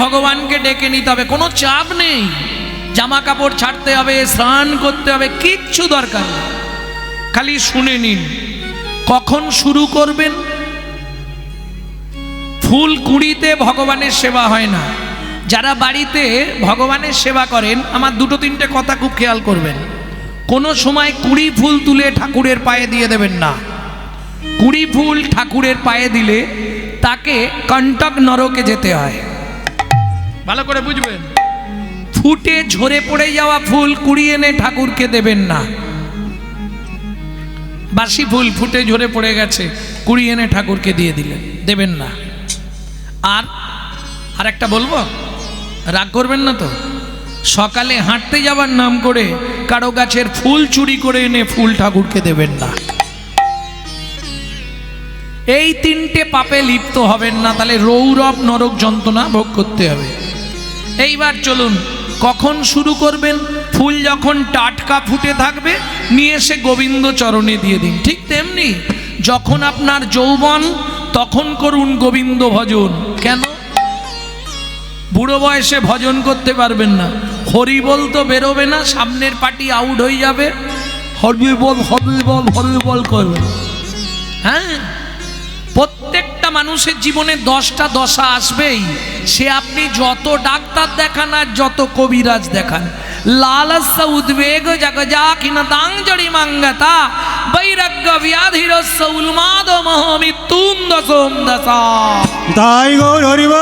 ভগবানকে ডেকে নিতে হবে, কোনো চাপ নেই। জামা কাপড় ছাড়তে হবে, স্নান করতে হবে, কিচ্ছু দরকার নেই। খালি শুনে নিন কখন শুরু করবেন। ফুল কুঁড়িতে ভগবানের সেবা হয় না। যারা বাড়িতে ভগবানের সেবা করেন, আমার দুটো তিনটে কথা খুব খেয়াল করবেন। কোনো সময় কুড়ি ফুল তুলে ঠাকুরের পায়ে দিয়ে দেবেন না। কুড়ি ফুল ঠাকুরের পায়ে দিলে তাকে কণ্টক নরকে যেতে হয়, ভালো করে বুঝবেন। ফুটে ঝরে পড়ে যাওয়া ফুল কুড়ি এনে ঠাকুরকে দেবেন না। বাসি ফুল ফুটে ঝরে পড়ে গেছে, কুড়ি এনে ঠাকুরকে দিয়ে দিলেন, দেবেন না। আর একটা বলবো, রাগ করবেন না তো? সকালে হাঁটতে যাবার নাম করে কারো গাছের ফুল চুরি করে এনে ফুল ঠাকুরকে দেবেন না। এই তিনটে পাপে লিপ্ত হবেন না, তাহলে রৌরব নরক যন্ত্রণা ভোগ করতে হবে। এইবার চলুন, কখন শুরু করবেন? ফুল যখন টাটকা ফুটে থাকবে নিয়ে এসে গোবিন্দ চরণে দিয়ে দিন। ঠিক তেমনি যখন আপনার যৌবন, তখন করুন গোবিন্দ ভজন। কেন? বুড়ো বয়সে ভজন করতে পারবেন না, হরি বল তো বেরোবে না, সামনের পার্টি আউট হয়ে যাবে, হরি বল হরি বল হরি বল করবে। হ্যাঁ, প্রত্যেকটা মানুষের জীবনে 10টা দশা আসবেই। সে আপনি যত ডাক্তার দেখান আর যত কবিরাজ দেখান, লালস্য উদ্বেগ জগজা কিনতাং জড়ি মাঙ্গতা বৈরাগ্য ব্যাধিরস্য উন্মাদ মোহ মৃত্যুম দশম দশা। তাই গৌর হরিব।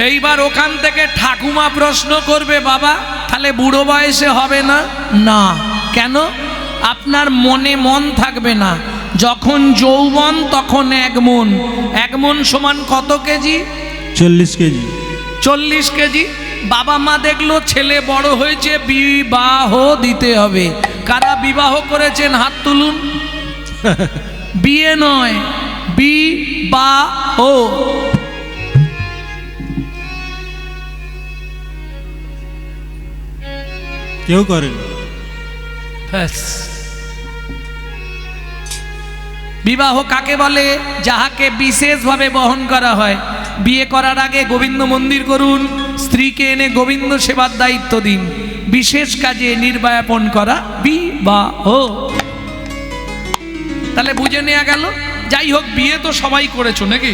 এইবার ওখান থেকে ঠাকুমা প্রশ্ন করবে, বাবা তাহলে বুড়ো বয়সে হবে না? না। কেন? আপনার মনে মন থাকবে না। যখন যৌবন তখন 1 মণ। 1 মণ সমান কত কেজি? 40 কেজি। 40 কেজি। বাবা মা দেখলো ছেলে বড় হয়েছে, বিবাহ দিতে হবে। কারা বিবাহ করেছেন হাত তুলুন। বিয়ে নয়, বিবাহ। কেউ করেন। বিবাহ কাকে বলে? যাহাকে বিশেষভাবে বহন করা হয়। বিয়ে করার আগে গোবিন্দ মন্দির করুন, স্ত্রীকে এনে গোবিন্দ সেবার দায়িত্ব দিন, বিশেষ কাজে নির্বাপন করা বিবাহ। তাহলে বুঝে নেওয়া গেল। যাই হোক, বিয়ে তো সবাই করেছো নাকি?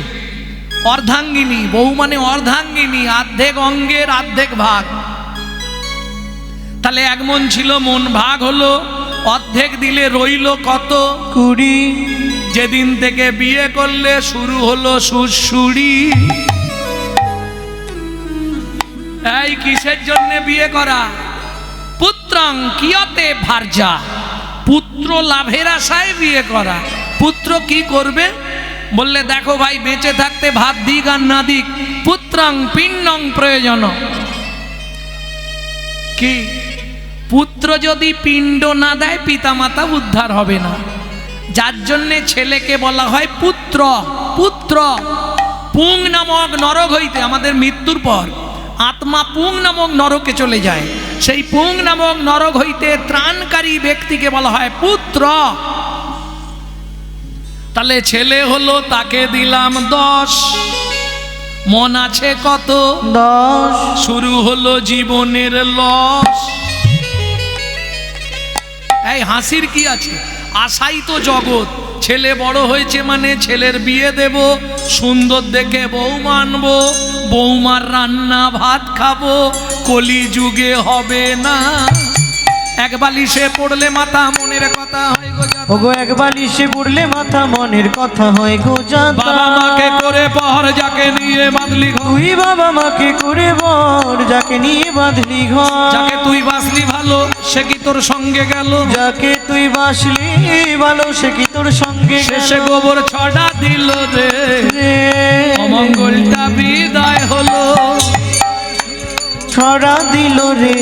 অর্ধাঙ্গিনী, বউ মানে অর্ধাঙ্গিনী, অর্ধেক অঙ্গের অর্ধেক ভাগ। তাহলে 1 মণ ছিল, মন ভাগ হলো, অর্ধেক দিলে রইল কত? 20। যেদিন থেকে বিয়ে করলে শুরু হলো সুড়সুড়ি। এই কিসের জন্য বিয়ে করা? পুত্রং কিয়তে ভার্যা, পুত্র লাভের আশায় বিয়ে করা। পুত্র কি করবে? বললে দেখো ভাই, বেঁচে থাকতে ভাত দিক আর না দিক, পুত্রং পিণ্ডং প্রয়োজন। কি? পুত্র যদি পিণ্ড না দেয় পিতামাতা উদ্ধার হবে না। যার জন্যে ছেলেকে বলা হয় পুত্র। পুত্র পুং নামক নরক হইতে, আমাদের মৃত্যুর পর আত্মা পুং নামক নরকে চলে যায়, সেই পুং নামক নরক হইতে ত্রাণকারী ব্যক্তিকে বলা হয় পুত্র। তাহলে ছেলে হলো, তাকে দিলাম 10, মন আছে কত? 10। শুরু হলো জীবনের লস। এই হাসির কি আছে? আশাই তো জগৎ। ছেলে বড় হয়েছে মানে ছেলের বিয়ে দেব, সুন্দর দেখে বউ মানবো, বৌমার রান্না ভাত খাবো, কলি যুগে হবে না। 1 বালিশে পড়লে মাথা মনের কথা হয় গো জাতা। ওগো 1 বালিশে পড়লে মাথা মনের কথা হয় গো জাতা। বাবা মাকে করে পর যাকে নিয়ে বাঁধলি ঘর, তুই বাবা মাকে করে বর যাকে নিয়ে বাঁধলি ঘর। যাকে তুই বাসলি ভালো সে কি তোর সঙ্গে গেল, যাকে তুই বাসলি ভালো সে কি তোর সঙ্গে গেল। শেষে গোবর ছড়া দিল রে, অমঙ্গলটা বিদায় হলো। ছড়া দিল রে,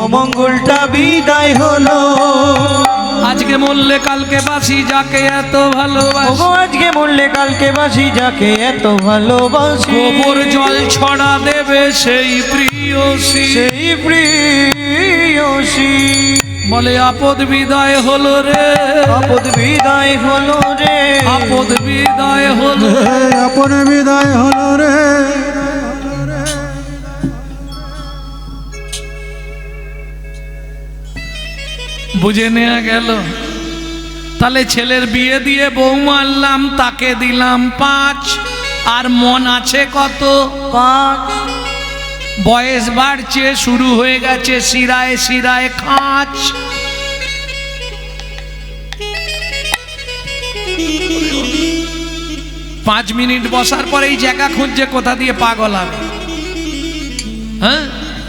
অমঙ্গলটা বিদায় হলো। আজকে মরলে কালকে বাসি যাকে এত ভালোবাসি, ওগো আজকে মরলে কালকে বাসি যাকে এত ভালোবাসি। গোবর জল ছড়া দেবে সেই প্রিয়সী, সেই প্রিয়সী। বলে আপদ বিদায় হলো রে, আপদ বিদায় হলো রে, আপদ বিদায় হলো। আপন বিদায় হলো রে। বুঝে নেওয়া গেল। তাহলে ছেলের বিয়ে দিয়ে বউ মারলাম, তাকে দিলাম 5, আর মন আছে কত? 5। বয়স বাড়ছে, শুরু হয়ে গেছে শিরায় শিরায় খাঁচ। পাঁচ মিনিট বসার পরেই জায়গা খুঁজছে কোথা দিয়ে পাগল হবে। হ্যাঁ,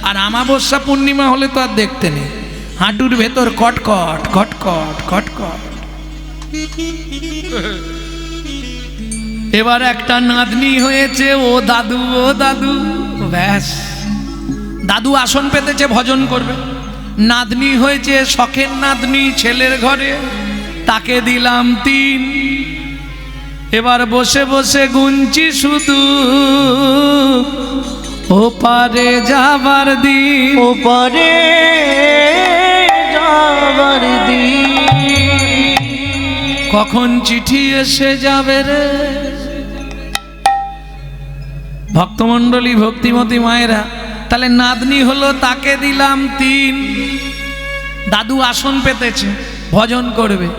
আর আমাবস্যা পূর্ণিমা হলে তো আর দেখতে নেই, হাঁটুর ভেতর কটকট কটকট কটকট। এবার একটা নাতনি হয়েছে, ও দাদু ও দাদু, ব্যাস দাদু আসন পেতেছে ভজন করবে। নাতনি হয়েছে, শখের নাতনি, ছেলের ঘরে, তাকে দিলাম 3। এবার বসে বসে গুনছি শুধু ওপারে যাবার দিন, ওপারে যাবার দিন, কখন চিঠি এসে যাবে রে। ভক্তমণ্ডলী, ভক্তিমতী মায়েরা, তাহলে নাতনি হলো, তাকে দিলাম 3। দাদু আসন পেতেছে ভজন করবে,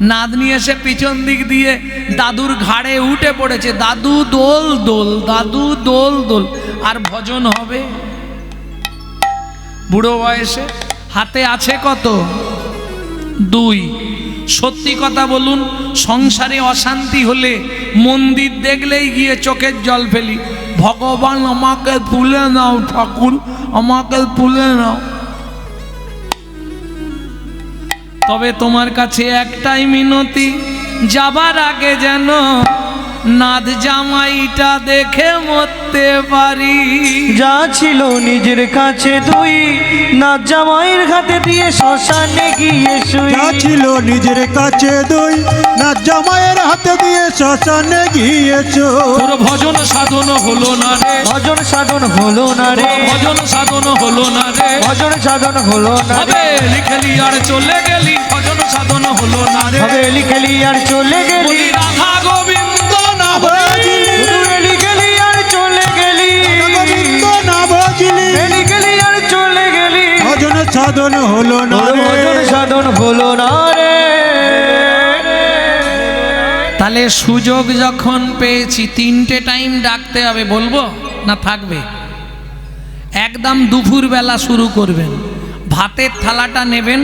নাতনি এসে পিছন দিক দিয়ে দাদুর ঘাড়ে উঠে পড়েছে, দাদু দোল দোল, দাদু দোল দোল। আর ভজন হবে? বুড়ো বয়সে হাতে আছে কত? 2। সত্যি কথা বলুন, সংসারে অশান্তি হলে মন্দির দেখলেই গিয়ে চোখের জল ফেলি, ভগবান আমাকে তুলে নাও, ঠাকুর আমাকে তুলে নাও। তবে তোমার কাছে একটাই মিনতি, যাবার আগে যেন নাদ জামাইটা দেখে মরতে পারি। যা ছিল নিজের কাছে 2, না জামাইয়ের হাতে দিয়ে শ্মশানে গিয়ে শুই। যা ছিল নিজের কাছে 2, না জামাইয়ের হাতে দিয়ে শ্মশানে গিয়েছো। তোর ভজন সাধন হলো না রে, ভজন সাধন হলো না রে, ভজন সাধন হলো না রে, ভজন সাধন হলো না রে, হবে লিখলি আর চলে গেলি, ভজন সাধন হলো না রে। হবে লিখলি আর চলে গেলি, বলি রাধা গোবিন্দ না বাজিলি, লিখলি আর চলে গেলি, গোবিন্দ না বাজিলি, লিখলি আর চলে গেলি, ভজন সাধন হলো না তোর রে। ভজন সাধন হলো না রে। তাহলে সুযোগ যখন পেয়েছি, 3টে টাইম ডাকতে হবে, বলবো না থাকবে? একদম দুপুরবেলা শুরু করবেন, ভাতের থালাটা নেবেন,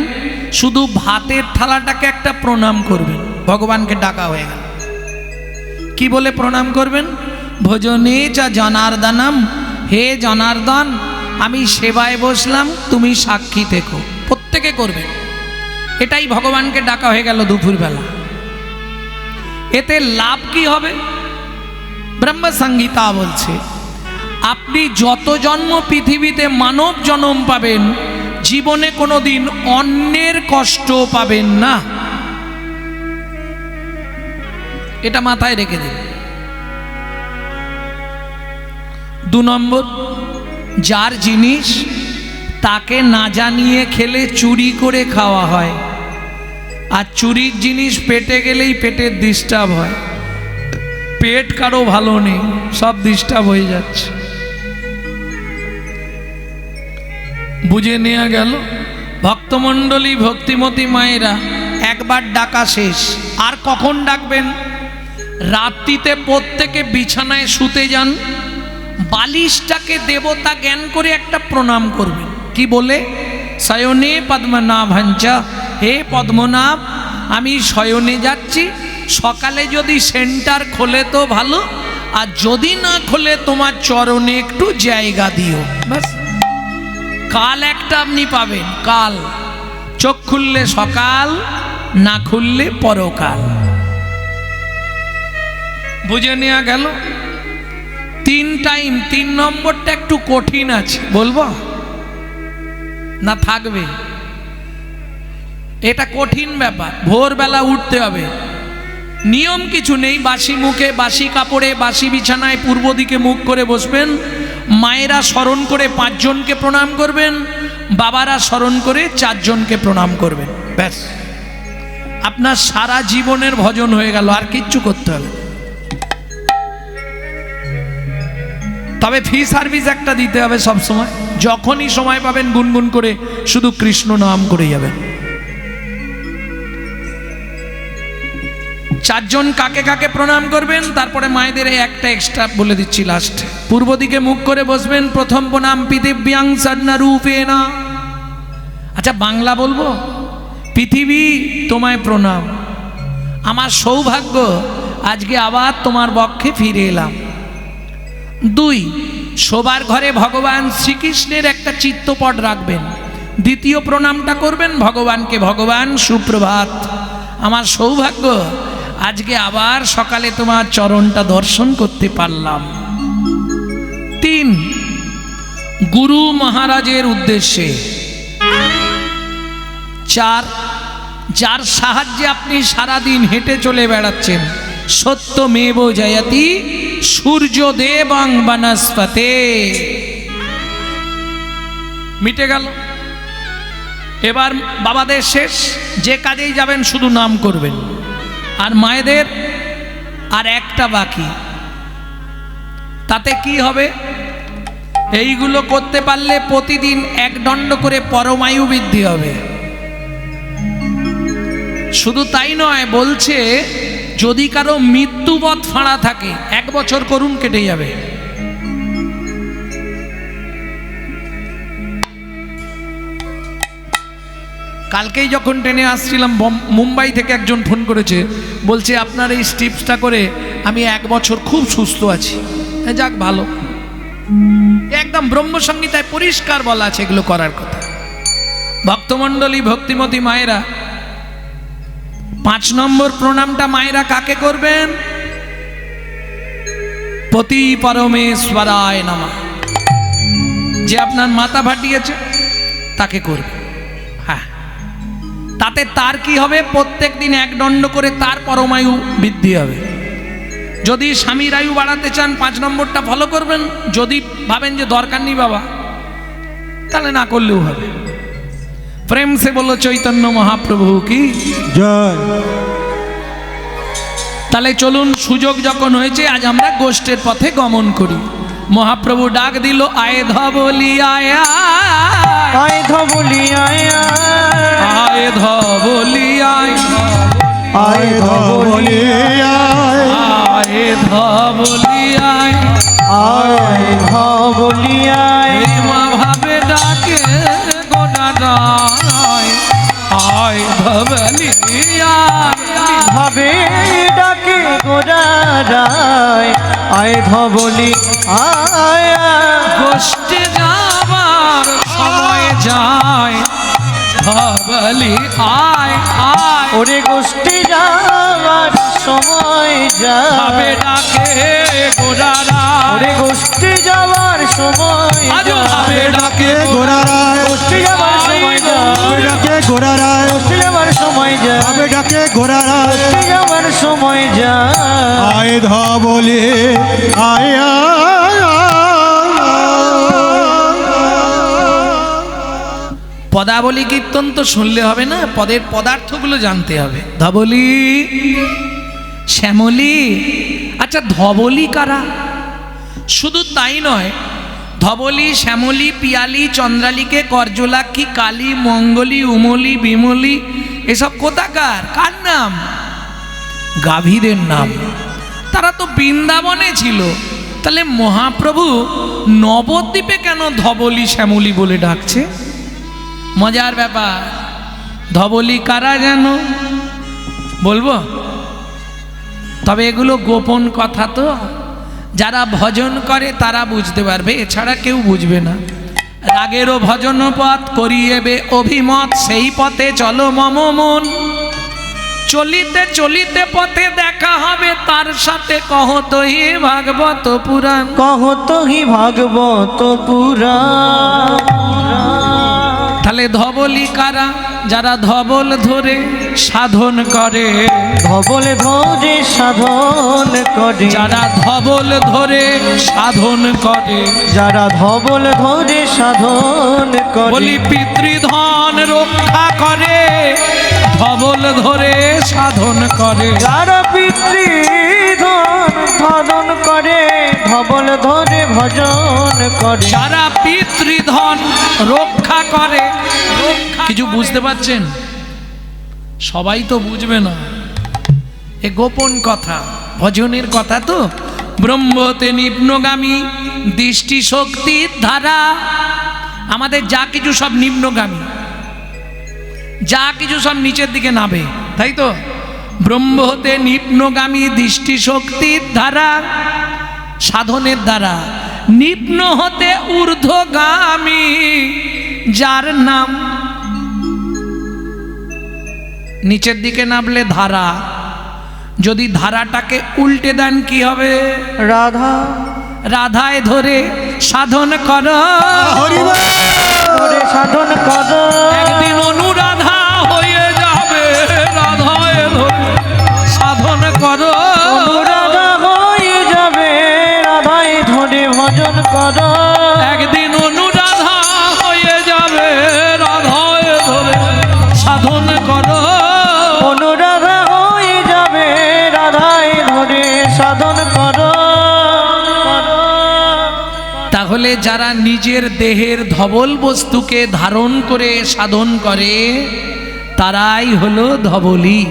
শুধু ভাতের থালাটাকে একটা প্রণাম করবেন, ভগবানকে ডাকা হয়ে গেল। কি বলে প্রণাম করবেন? ভজনে চা জনার্দনম, হে জনার্দন আমি সেবায় বসলাম, তুমি সাক্ষী থেকো। প্রত্যেকে করবেন, এটাই ভগবানকে ডাকা হয়ে গেল দুপুরবেলা। এতে লাভ কি হবে? ব্রহ্মসংহিতা বলছে, আপনি যত জন্ম পৃথিবীতে মানব জন্ম পাবেন, জীবনে কোনোদিন অন্যের কষ্ট পাবেন না। এটা মাথায় রেখে দিন। 2 নম্বর, যার জিনিস তাকে না জানিয়ে খেলে চুরি করে খাওয়া হয়, আর চুরির জিনিস পেটে গেলেই পেটের ডিস্টার্ব হয়। পেট কারো ভালো নেই, সব ডিস্টার্ব হয়ে যাচ্ছে। বুঝে নেওয়া গেল? ভক্তমণ্ডলী, ভক্তিমতী মায়েরা, একবার ডাকা শেষ। আর কখন ডাকবেন? রাত্রিতে প্রত্যেকে বিছানায় শুতে যান, বালিশটাকে দেবতা জ্ঞান করে একটা প্রণাম করবেন। কি বলে? শয়নে পদ্মনাভঞ্চা, হে পদ্মনাভ আমি শয়নে যাচ্ছি, সকালে যদি সেন্টার খোলে তো ভালো, আর যদি না খোলে তোমার চরণে একটু জায়গা দিও। ব্যাস, কাল একটা আপনি পাবেন। কাল চোখ খুললে সকাল, না খুললে পরকাল। বুঝে নেওয়া গেল? 3 টাইম। 3 নম্বরটা একটু কঠিন আছে, বলবো না থাকবে? এটা কঠিন ব্যাপার, ভোরবেলা উঠতে হবে, নিয়ম কিছু নেই। বাসি মুখে, বাসি কাপড়ে, বাসি বিছানায় পূর্ব দিকে মুখ করে বসবেন। মায়েরা স্মরণ করে 5 জনকে প্রণাম করবেন, বাবারা স্মরণ করে 4 জনকে প্রণাম করবেন, ব্যাস আপনার সারা জীবনের ভজন হয়ে গেল, আর কিচ্ছু করতে হবে না। তবে ফ্রি সার্ভিস একটা দিতে হবে সব সময়, যখনই সময় পাবেন গুনগুন করে শুধু কৃষ্ণ নাম করে যাবেন। 4 জন কাকে কাকে প্রণাম করবেন, তারপরে মায়েদের এই একটা এক্সট্রা বলে দিচ্ছি লাস্টে। পূর্ব দিকে মুখ করে বসবেন, প্রথম প্রণাম পৃথিব্যাং সন্নরূপেণা। আচ্ছা বাংলা বলবো, পৃথিবী তোমায় প্রণাম, আমার সৌভাগ্য আজকে আবার তোমার বক্ষে ফিরে এলাম। 2, শোবার ঘরে ভগবান শ্রীকৃষ্ণের একটা চিত্তপট রাখবেন। দ্বিতীয় প্রণামটা করবেন ভগবানকে, ভগবান সুপ্রভাত, আমার সৌভাগ্য আজকে আবার সকালে তোমার চরণটা দর্শন করতে পারলাম। 3, গুরু মহারাজের উদ্দেশ্যে। 4, যার সাহায্যে আপনি সারাদিন হেঁটে চলে বেড়াচ্ছেন, সত্যমেব জয়তি সূর্যদেবং বনস্পতে। মিটে গেল। এবার বাবাদের শেষ, যে কাজেই যাবেন শুধু নাম করবেন। আর মায়েদের আর একটা বাকি, তাতে কি হবে, এইগুলো করতে পারলে প্রতিদিন 1 দণ্ড করে পরমায়ু বৃদ্ধি হবে। শুধু তাই নয়, বলছে যদি কারো মৃত্যুবৎ ফাঁড়া থাকে 1 বছর করুন, কেটে যাবে। কালকেই যখন ট্রেনে আসছিলাম মুম্বাই থেকে একজন ফোন করেছে, বলছে আপনার এই স্টিপসটা করে আমি 1 বছর খুব সুস্থ আছি। যাক ভালো, একদম ব্রহ্মসংহিতায় পরিষ্কার বলা আছে এগুলো করার কথা। ভক্তমণ্ডলী, ভক্তিমতী মায়েরা, 5 নম্বর প্রণামটা মায়েরা কাকে করবেন? পতি পরমেশ্বরায় নমঃ। যে আপনার মাথা ফাটিয়েছে তাকে করবে। হ্যাঁ, তাতে তার কি হবে, প্রত্যেক দিন 1 দণ্ড করে তার পরমায়ু বৃদ্ধি হবে। যদি স্বামীর আয়ু বাড়াতে চান 5 নম্বরটা ফলো করবেন। যদি ভাবেন যে দরকার নেই বাবা, তাহলে না করলেও হবে। প্রেম সে বলো চৈতন্য মহাপ্রভু কি জয়। তাহলে চলুন, সুযোগ যখন হয়েছে আজ আমরা গোষ্ঠের পথে গমন করি। মহাপ্রভু ডাক দিল, আয় ধবলি আয়, আয় ধবলি আয়, আয় ধবলি আয়, আয় ধবলি আয়, আয় ধবলি আয়, আয় ধবলি আয়, মা ভাবে ডাকে গোদারায়, আয় ধবলি আয়, ভাবে ডাকে গোরারায়, আয় ধবলি আয়। গোষ্ঠে যাবার সময় যায়, ধবলি আয় আয়, ওরে গোষ্ঠী যাওয়ার সময় ভাবে যায়, ডাকে গোদারায়, ওরে গোষ্ঠী যাওয়ার সময় আজ ভাবে ডাকে গোরারায়, গোষ্ঠী যাওয়ার সময় আবে যায়, ডাকে গোরারায়, গোষ্ঠী যাওয়ার সময় যায়, আবে ডাকে গোরারায়, গোষ্ঠী যাওয়ার সময় যায়। আয় ধবলি আয়, আয়, পদাবলী কীর্তন তো শুনলে হবে না, পদের পদার্থগুলো জানতে হবে। ধবলি, শ্যামলী। আচ্ছা ধবলি কারা? শুধু তাই নয়, ধবলি, শ্যামলী, পিয়ালি, চন্দ্রালিকে, করজলাক্ষী, কালী, মঙ্গলী, উমলি, বিমলি, এসব কোথাকার, কার নাম? গাভীদের নাম। তারা তো বৃন্দাবনে ছিল, তাহলে মহাপ্রভু নবদ্বীপে কেন ধবলি শ্যামলী বলে ডাকছে? মজার ব্যাপার। ধবলি কারা যেন বলবো, তবে এগুলো গোপন কথা, তো যারা ভজন করে তারা বুঝতে পারবে, এছাড়া কেউ বুঝবে না। রাগেরও ভজন পথ করিয়েবে অভিমত, সেই পথে চলো মম মন। চলিতে চলিতে পথে দেখা হবে তার সাথে, কহত হি ভাগবত পুরাণ। কহত হি ভাগবত পুরাণ। তাহলে ধবলি কারা? যারা ধবল ধরে সাধন করে। ধবল ধরে সাধন করে, যারা ধবল ধরে সাধন করে, যারা ধবল ধরে সাধন করে। বলি পিতৃধন রক্ষা করে, ধবল ধরে সাধন করে। যারা পিতৃধন সাধন করে, ধবল ধরে ভজন করে। যারা পিতৃধন রক্ষা করে। কিছু বুঝতে পারছেন? সবাই তো বুঝবে না, এ গোপন কথা, ভজনের কথা তো। ব্রহ্মতে নিম্নগামী দৃষ্টি শক্তির ধারা। আমাদের যা কিছু সব নিম্নগামী, যা কিছু সব নিচের দিকে নামে, তাই তো। ব্রহ্ম হতে নিম্নগামী দৃষ্টি শক্তির ধারা, সাধনের দ্বারা। নিম্ন হতে ঊর্ধ্বগামী, যার নাম। নিচের দিকে নামলে ধারা, যদি ধারাটাকে উল্টে দেন কি হবে? রাধা রাধায় ধরে সাধন কর, ধরে সাধন কর। একদিন অনুরাধা হয়ে যাবে। রাধায় ধরে সাধন কর, অনুরাধা হয়ে যাবে। রাধায় ধরে ভজন কর। একদিন অনুরাধা হয়ে যাবে। রাধায় ধরে সাধন কর, অনুরাধা হয়ে যাবে। রাধায় ধরে সাধন কর। তাহলে যারা নিজের দেহের ধবল বস্তুকে ধারণ করে সাধন করে, তারাই হলো ধবলী।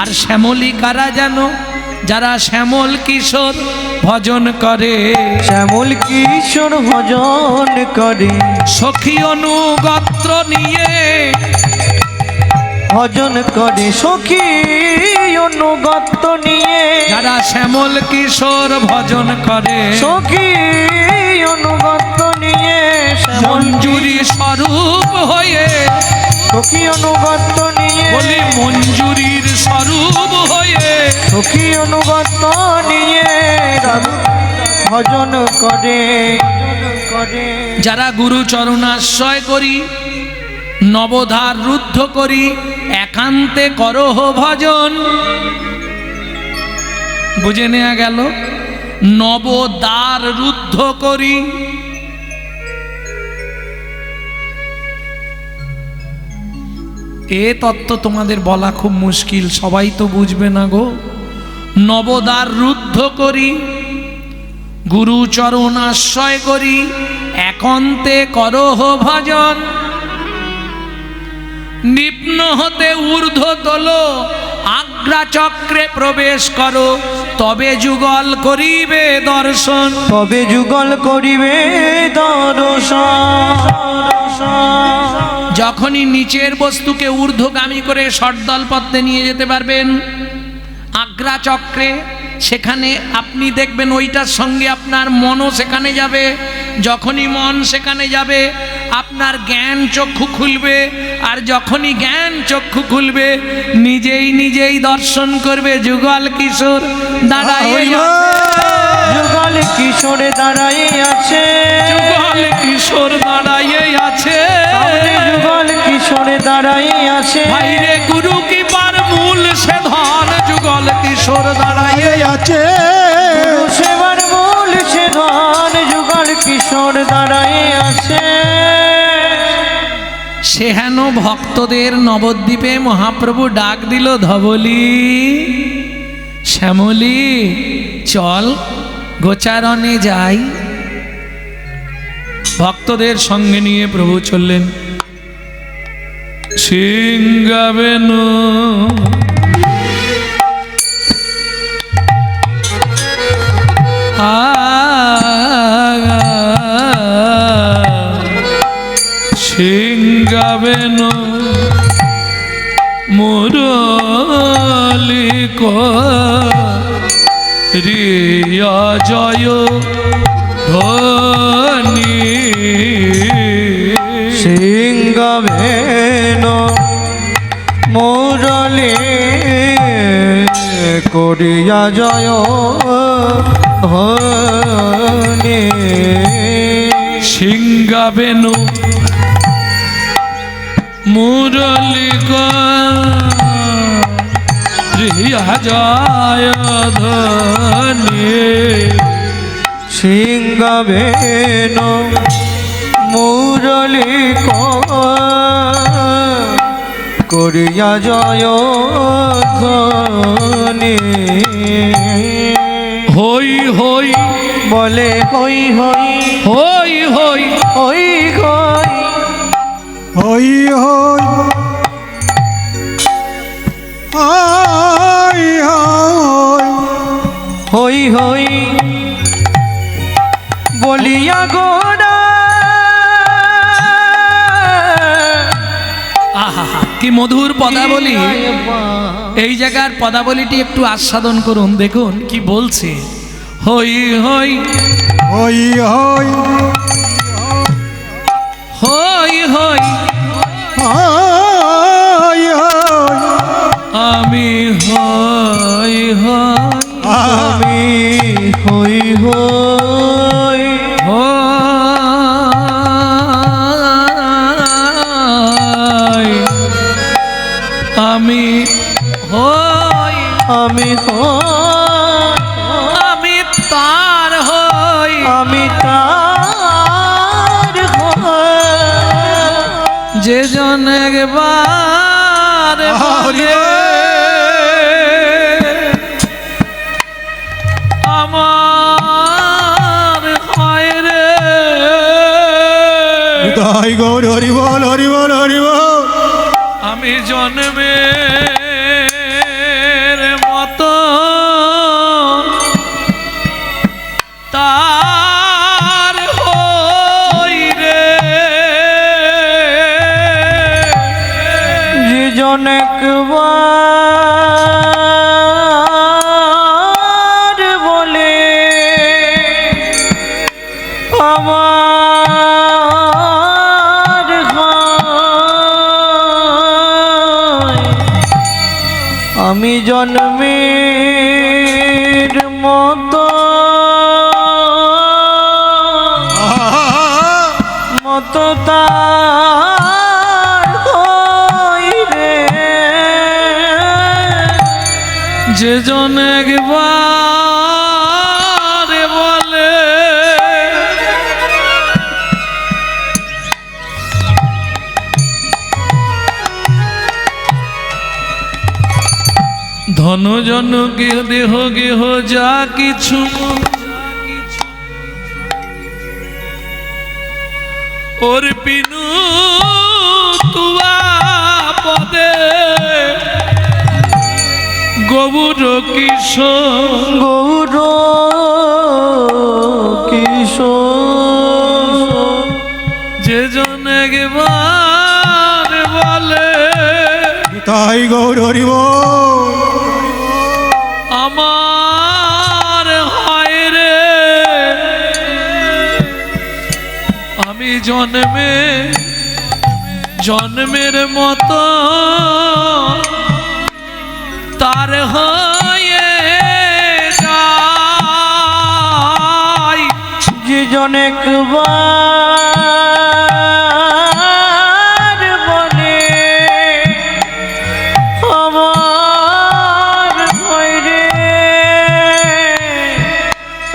আর শ্যামলী কারা জানো? যারা শ্যামল কিশোর ভজন করে। শ্যামল কিশোর ভজন করে, সখী অনুগত্র নিয়ে ভজন করে। সখী অনুগত নিয়ে, যারা শ্যামল কিশোর ভজন করে। সখী অনুগত নিয়ে। মঞ্জুরি স্বরূপ হয়ে, সখী অনুগত নিয়ে। বলি মঞ্জুরির স্বরূপ হয়ে, সখী অনুগত নিয়ে ভজন করে। যারা গুরু চরণাশ্রয় করি, নবধার রুদ্ধ করি, একান্তে করহ ভজন। বুঝে নেওয়া গেল? নবদ্বার রুদ্ধ করি। এ তত্ত্ব তোমাদের বলা খুব মুশকিল, সবাই তো বুঝবে না গো। নবদ্বার রুদ্ধ করি, গুরু চরণ আশ্রয় করি, একান্তে করহ ভজন। নিম্ন হতে ঊর্ধ্ব তোলো, আগ্রা চক্রে প্রবেশ করো, তবে যুগল করিবে দর্শন। তবে যুগল করিবে দর্শন। যখনই নিচের বস্তুকে ঊর্ধ্বগামী করে ষটদল পথে নিয়ে যেতে পারবেন আগ্রা চক্রে, সেখানে আপনি দেখবেন ওইটার সঙ্গে আপনার মনও সেখানে যাবে। যখনই মন সেখানে যাবে, আপনার জ্ঞান চক্ষু খুলবে। আর যখনই জ্ঞান চক্ষু খুলবে, নিজেই নিজেই দর্শন করবে যুগল কিশোর দাঁড়ায় যুগল কিশোরে দাঁড়াই আছে। যুগল কিশোর দাঁড়ায় আছে। যুগল কিশোরে দাঁড়াই আছে। ভাইরে গুরু কি পার মূল সে ধন, যুগল কিশোর দাঁড়ায় আছে। সেবার মূল সে ধন, যুগল কিশোর দাঁড়াই আছে। সেহেন ভক্তদের নবদ্বীপে মহাপ্রভু ডাক দিল, ধবলি শ্যামলী চল গোচারণে যাই। ভক্তদের সঙ্গে নিয়ে প্রভু চললেন সিংহাবেনু। সিংহাবেনু মুরলি রিয়া জয় ধ্বনি। সিংহাবেন মুরলি করিয়া জয় ধ্বনি। সিংহাবেনু মুরলিকা প্রিয়া জয় ধ্বনি সিংহবেন মুরলি করিয়া জয় ধ্বনি হই হই বলে হই হই হই হই হই হই হই হই হই হই হই বলিয়া গোরা আহা কি মধুর পদাবলী। এই জায়গার পদাবলীটি একটু আস্বাদন করুন, দেখুন কি বলছে। হই হই হই হই হই হই হই হই আমি হই হই আমি হই হই হই আমি হই আমি আমি তার হই আমি তার যে জন একবার বলে আমার হয় রে। তাই গৌর হরি বল হরি বল হরি বল। আমি জন্মের মতো তার হই রে। যে জন একবার বলে আমার হয়, আমি জন্মের মতো মতো তার হই রে। যে জন একবার বলে ধন জন গেহ দেহ গেহ যা কিছু ওর পিনু তুয়া পদে গৌর কিশোর গৌর কিশোর যে জন একবার বলে তাই গৌর হরি বল। আমার হয় রে। আমি জন্মের মতো তার হয়ে যাই। যে জন একবার বলে আমার হয় রে।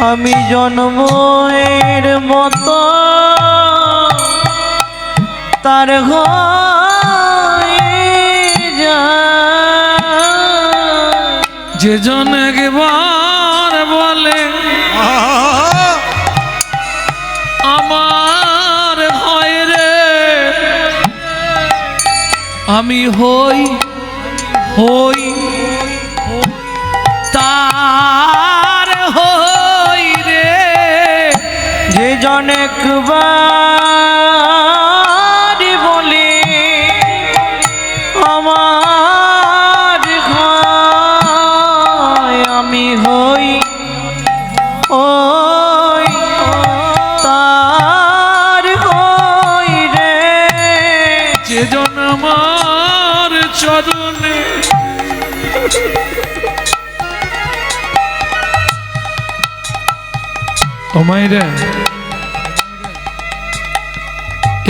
আমি জন্মের মতো তার হয়ে যায়। যে জন একবার বলে আমার হয় রে। আমি হই হই তার হই রে। যে জন একবার বলে আমার হয়, আমি হই ওই তার হই রে। যে জন আমার চরণে ও মাইরা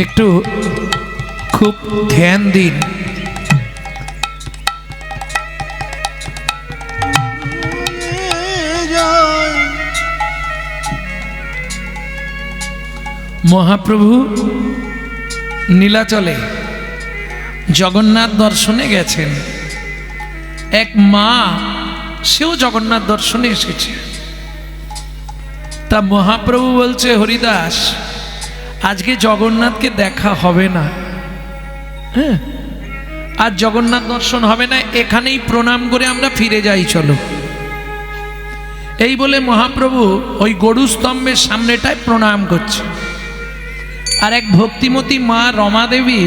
একটু খুব ধ্যান দিন। মহাপ্রভু নীলাচলে জগন্নাথ দর্শনে গেছেন। এক মা, সেও জগন্নাথ দর্শনে এসেছে। তা মহাপ্রভু বলছে, হরিদাস আজকে জগন্নাথকে দেখা হবে না, হ্যাঁ আর জগন্নাথ দর্শন হবে না, এখানেই প্রণাম করে আমরা ফিরে যাই, চলো। এই বলে মহাপ্রভু ওই গরু স্তম্ভের সামনেটায় প্রণাম করছে। আর এক ভক্তিমতী মা রমা দেবী,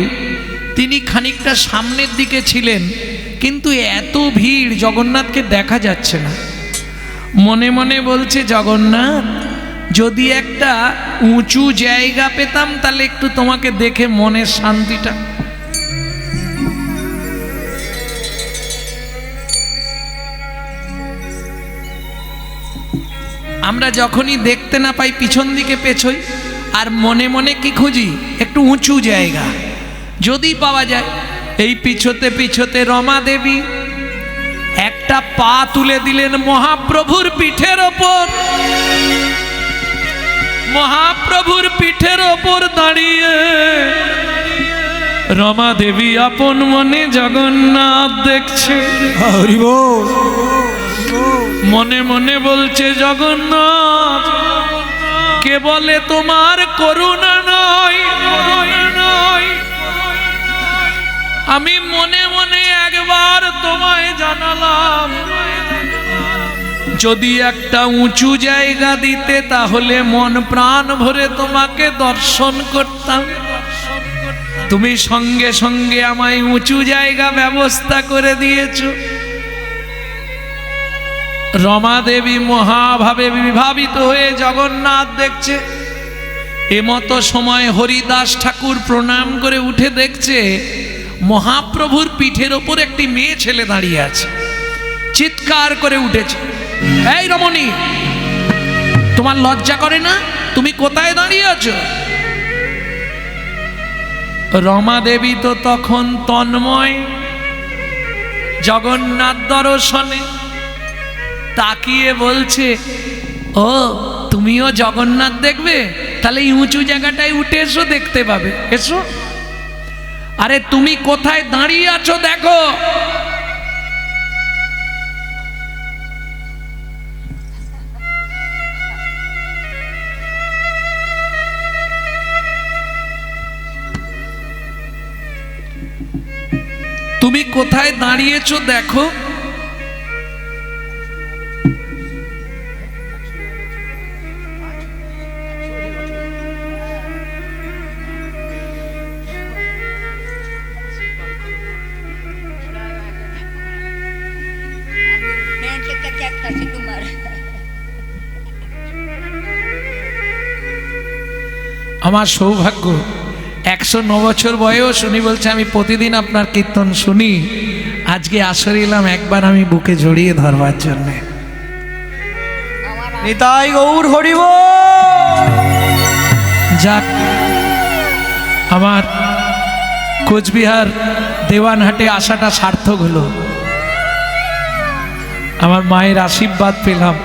তিনি খানিকটা সামনের দিকে ছিলেন, কিন্তু এত ভিড় জগন্নাথকে দেখা যাচ্ছে না। মনে মনে বলছে, জগন্নাথ যদি একটা উঁচু জায়গা পেতাম তাহলে একটু তোমাকে দেখে মনের শান্তিটা। আমরা যখনই দেখতে না পাই পিছন দিকে পেছই, আর মনে মনে কি খুঁজি, একটু উঁচু জায়গা যদি পাওয়া যায়। এই পিছতে পিছতে রমা দেবী একটা পা তুলে দিলেন মহাপ্রভুর পিঠের ওপর। মহাপ্রভুর পিঠের ওপর দাঁড়িয়ে রমা দেবী আপন মনে জগন্নাথ দেখছে। হরি বল। মনে মনে বলছে, জগন্নাথ কে বলে তোমার করুণা নয়, আমি মনে মনে একবার তোমায় জানালাম, যদি একটা উঁচু জায়গা দিতে তাহলে মন প্রাণ ভরে তোমাকে দর্শন করতাম। তুমি সঙ্গে সঙ্গে আমায় উঁচু জায়গা ব্যবস্থা করে দিয়েছো। রমা দেবী মহাভাবে বিভাবিত হয়ে জগন্নাথ দেখছে। এমতো সময় হরিদাস ঠাকুর প্রণাম করে উঠে দেখছে মহাপ্রভুর পিঠের ওপর একটি মেয়ে ছেলে দাঁড়িয়ে আছে। চিৎকার করে উঠেছে, এই রমণী, তোমার লজ্জা করে না? তুমি কোথায় দাঁড়িয়ে আছো? রমা দেবী তো তখন তন্ময় জগন্নাথ দর্শনে, তাকিয়ে বলছে, ও তুমিও জগন্নাথ দেখবে? তাহলে এই উঁচু জায়গাটায় উঠে এসো, দেখতে পাবে, এসো। আরে তুমি কোথায় দাঁড়িয়ে আছো দেখো। তুমি কোথায় দাঁড়িয়েছো দেখো। আমার সৌভাগ্য, 109 বছর বয়স, উনি বলছে আমি প্রতিদিন আপনার কীর্তন শুনি, আজকে আসরে এলাম একবার আমি বুকে জড়িয়ে ধরবার জন্যে। নিতাই গৌর হরি বল। যাক, আমার কোচবিহার দেওয়ানহাটে আসাটা সার্থক হলো, আমার মায়ের আশীর্বাদ পেলাম।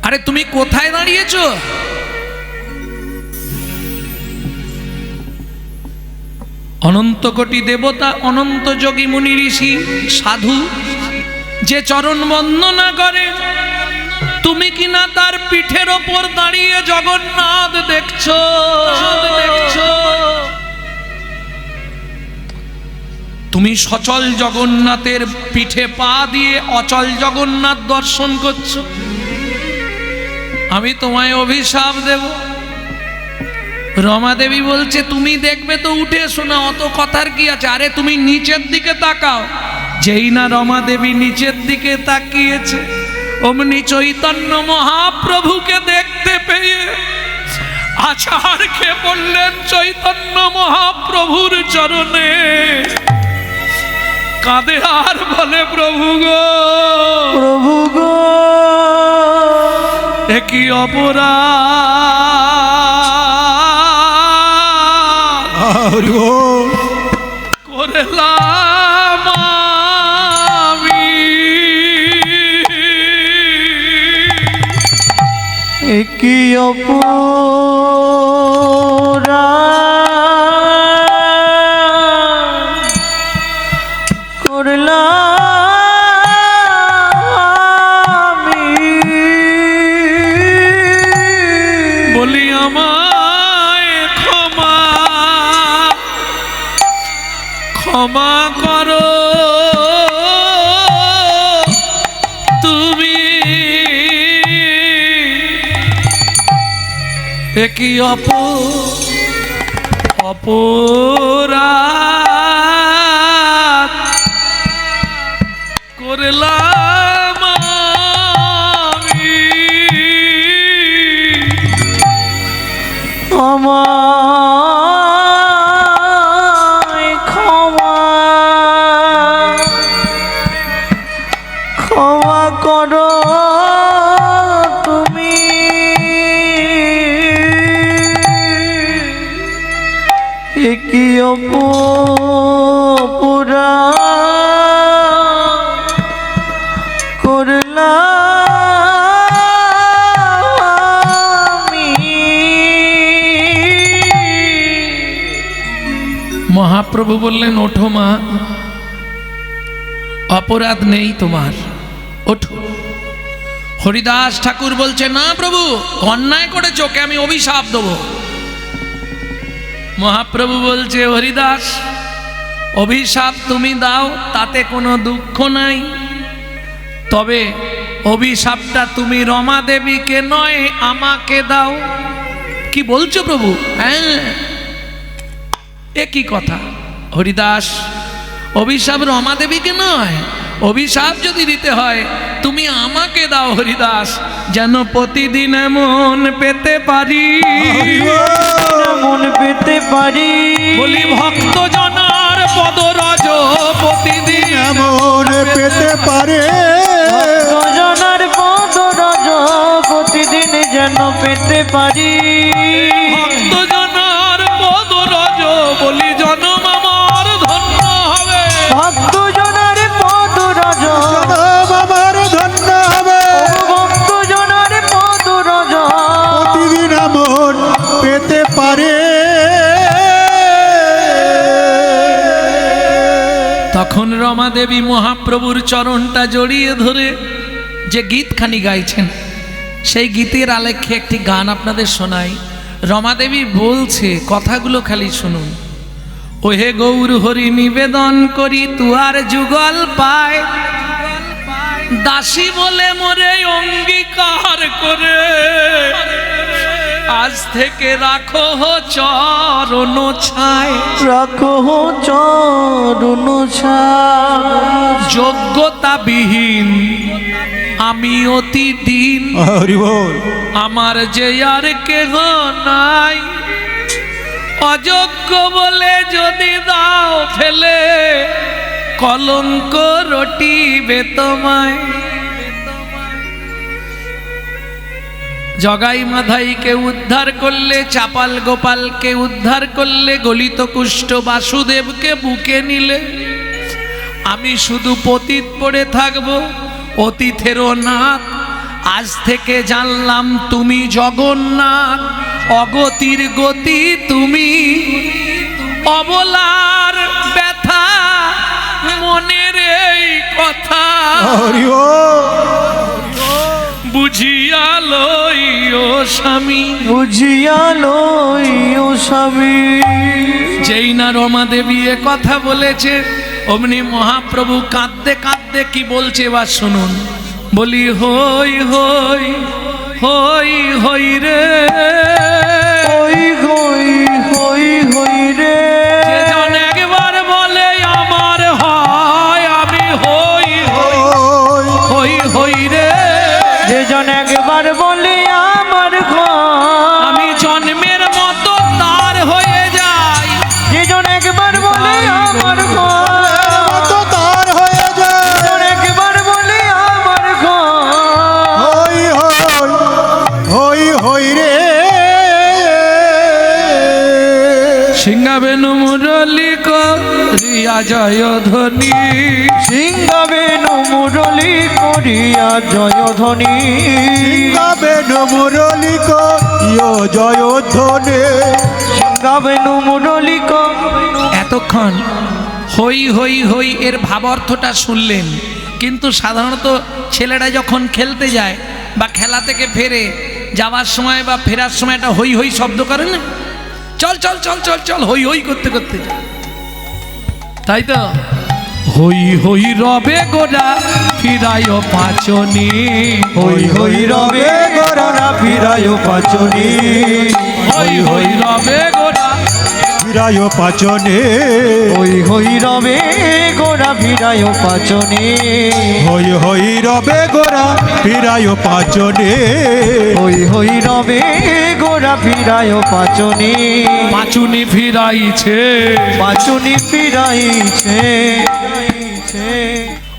আরে তুমি কোথায় দাঁড়িয়েছো? অনন্ত কোটি দেবতা, অনন্ত যোগী মুনি ঋষি সাধু যে চরণ বন্দনা করে, তুমি কিনা তার পিঠের ওপর দাঁড়িয়ে জগন্নাথ দেখছো। তুমি সচল জগন্নাথের পিঠে পা দিয়ে অচল জগন্নাথ দর্শন করছো। আমি তোমায় অভিশাপ দেব। রমা দেবী বলছে, তুমি দেখবে তো উঠে এসো না, অত কথার কি আছে? আরে তুমি নিচের দিকে তাকাও। যেই না রমা দেবী নিচের দিকে তাকিয়েছে, অমনি চৈতন্য মহাপ্রভুকে দেখতে পেয়ে আছাড় খেয়ে পড়লেন চৈতন্য মহাপ্রভুর চরণে। কাঁদে আর বলে প্রভু গো, প্রভু গো, এ কি অপরাধ হরি বল। করলাম আমি, কি অপরাধ করলাম আমি। বলি আমায় ক্ষমা ক্ষমা করো তুমি, এ কি অপরাধ করলাম আমি। আমায় ক্ষমা ক্ষমা করো তুমি, এ কি অপরাধ করলাম আমি। মহাপ্রভু বললেন, ওঠো মা, অপরাধ নেই তোমার, ওঠো। হরিদাস ঠাকুর বলছে, না প্রভু, অন্যায় করেছ, ওকে আমি অভিশাপ দেব। মহাপ্রভু বলছে, হরিদাস, অভিশাপ তুমি দাও, তাতে কোনো দুঃখ নাই, তবে অভিশাপটা তুমি রমা দেবীকে নয় আমাকে দাও। কি বলছো প্রভু? হ্যাঁ, এ কি কথা হরিদাস, অভিশাপ রমা দেবীকে নয়, অভিশাপ যদি দিতে হয় তুমি আমাকে দাও হরিদাস, যেন প্রতিদিন এমন পেতে পারি, মন পেতে পারি। বলি ভক্ত জনার পদরজ প্রতিদিন এমন পেতে পারে, ভক্তজনার পদরজ প্রতিদিন যেন পেতে পারি। ভক্ত জনার পদরজ, বলি জনম আমার ধন্য হবে, ভক্তজনার পদরজ জনম আমার ধন্য হবে, ভক্তজনার পদরজ প্রতিদিন এমন পেতে পারে। তখন রমা দেবী মহাপ্রভুর চরণটা জড়িয়ে ধরে যে গীতখানি গাইছেন, সেই গীতের আলেখ্যে একটি গান আপনাদের শোনাই। রমা দেবী বলছে, কথাগুলো খালি শুনুন। ওহে গৌর হরি নিবেদন করি তুয়ার যুগল পায়, দাসী বলে মোরে অঙ্গীকার করে, আজ থেকে রাখো চরণ ছায়, রাখো চরণ ছায়। যোগ্যতাবিহীন আমি অতি দিন, হরি বল। আমার যে আর কেহ নাই, অযোগ্য বলে যদি দাও ফেলে, কলঙ্ক রটিবে তোমায়। জগাই মাধাইকে উদ্ধার করলে, চাপাল গোপালকে উদ্ধার করলে, গলিত কুষ্ঠ বাসুদেবকে বুকে নিলে, আমি শুধু পতিত পড়ে থাকবো, অতীতেরও নাথ। আজ থেকে জানলাম তুমি জগন্নাথ, অগতির গতি তুমি, অবলার ব্যথা মনের এই কথা, হরি বল। বুঝিয়া লইও স্বামী। বুঝিয়া লইও স্বামী। যেই না রমা দেবী এ কথা বলেছে, অমনি মহাপ্রভু কাঁদতে কাঁদতে কি বলছে এবার শুনুন। বলি হই হই হই হই রে, হই হই হই হই রে, যে জন একবার বলে আমার হয়, আমি হই হই ওই হই হই রে, যে জন একবার বলে আমার ঘর, আমি জন্মের মতো তার হয়ে যাই। যে জন একবার বলে আমার ঘর, মতো তার সিংহাবেনু মুরলী করিয়া জয় ধ্বনি, সিংহাবেনু মুরলী করিয়া জয় ধ্বনি, গাবেনু মুরলী করিয়া জয় ধ্বনি। সিংহাবেনু মুরলী এতক্ষণ হই হই হই এর ভাবার্থটা শুনলেন, কিন্তু সাধারণত ছেলেরা যখন খেলতে যায় বা খেলা থেকে ফেরে যাওয়ার সময় বা ফেরার সময় একটা হই হই শব্দ করে না, চল চল চল চল চল হই হই করতে করতে যায়, তাই তো হই হই রবে গোরা ফিরায় পাচনি, হই হই রবে গোরা ফিরায় পাচনি, হই হই রবে গোরা ফিরায় পাচনে, হই হই রবে গোরা ফিরায় পাচনি, হই হই রবে গোরা ফিরায় পাচনে, হই হই রবে গোরা ফিরায় পাচনি, পাচুনি ফিরাইছে, পাচনি ফিরাইছে।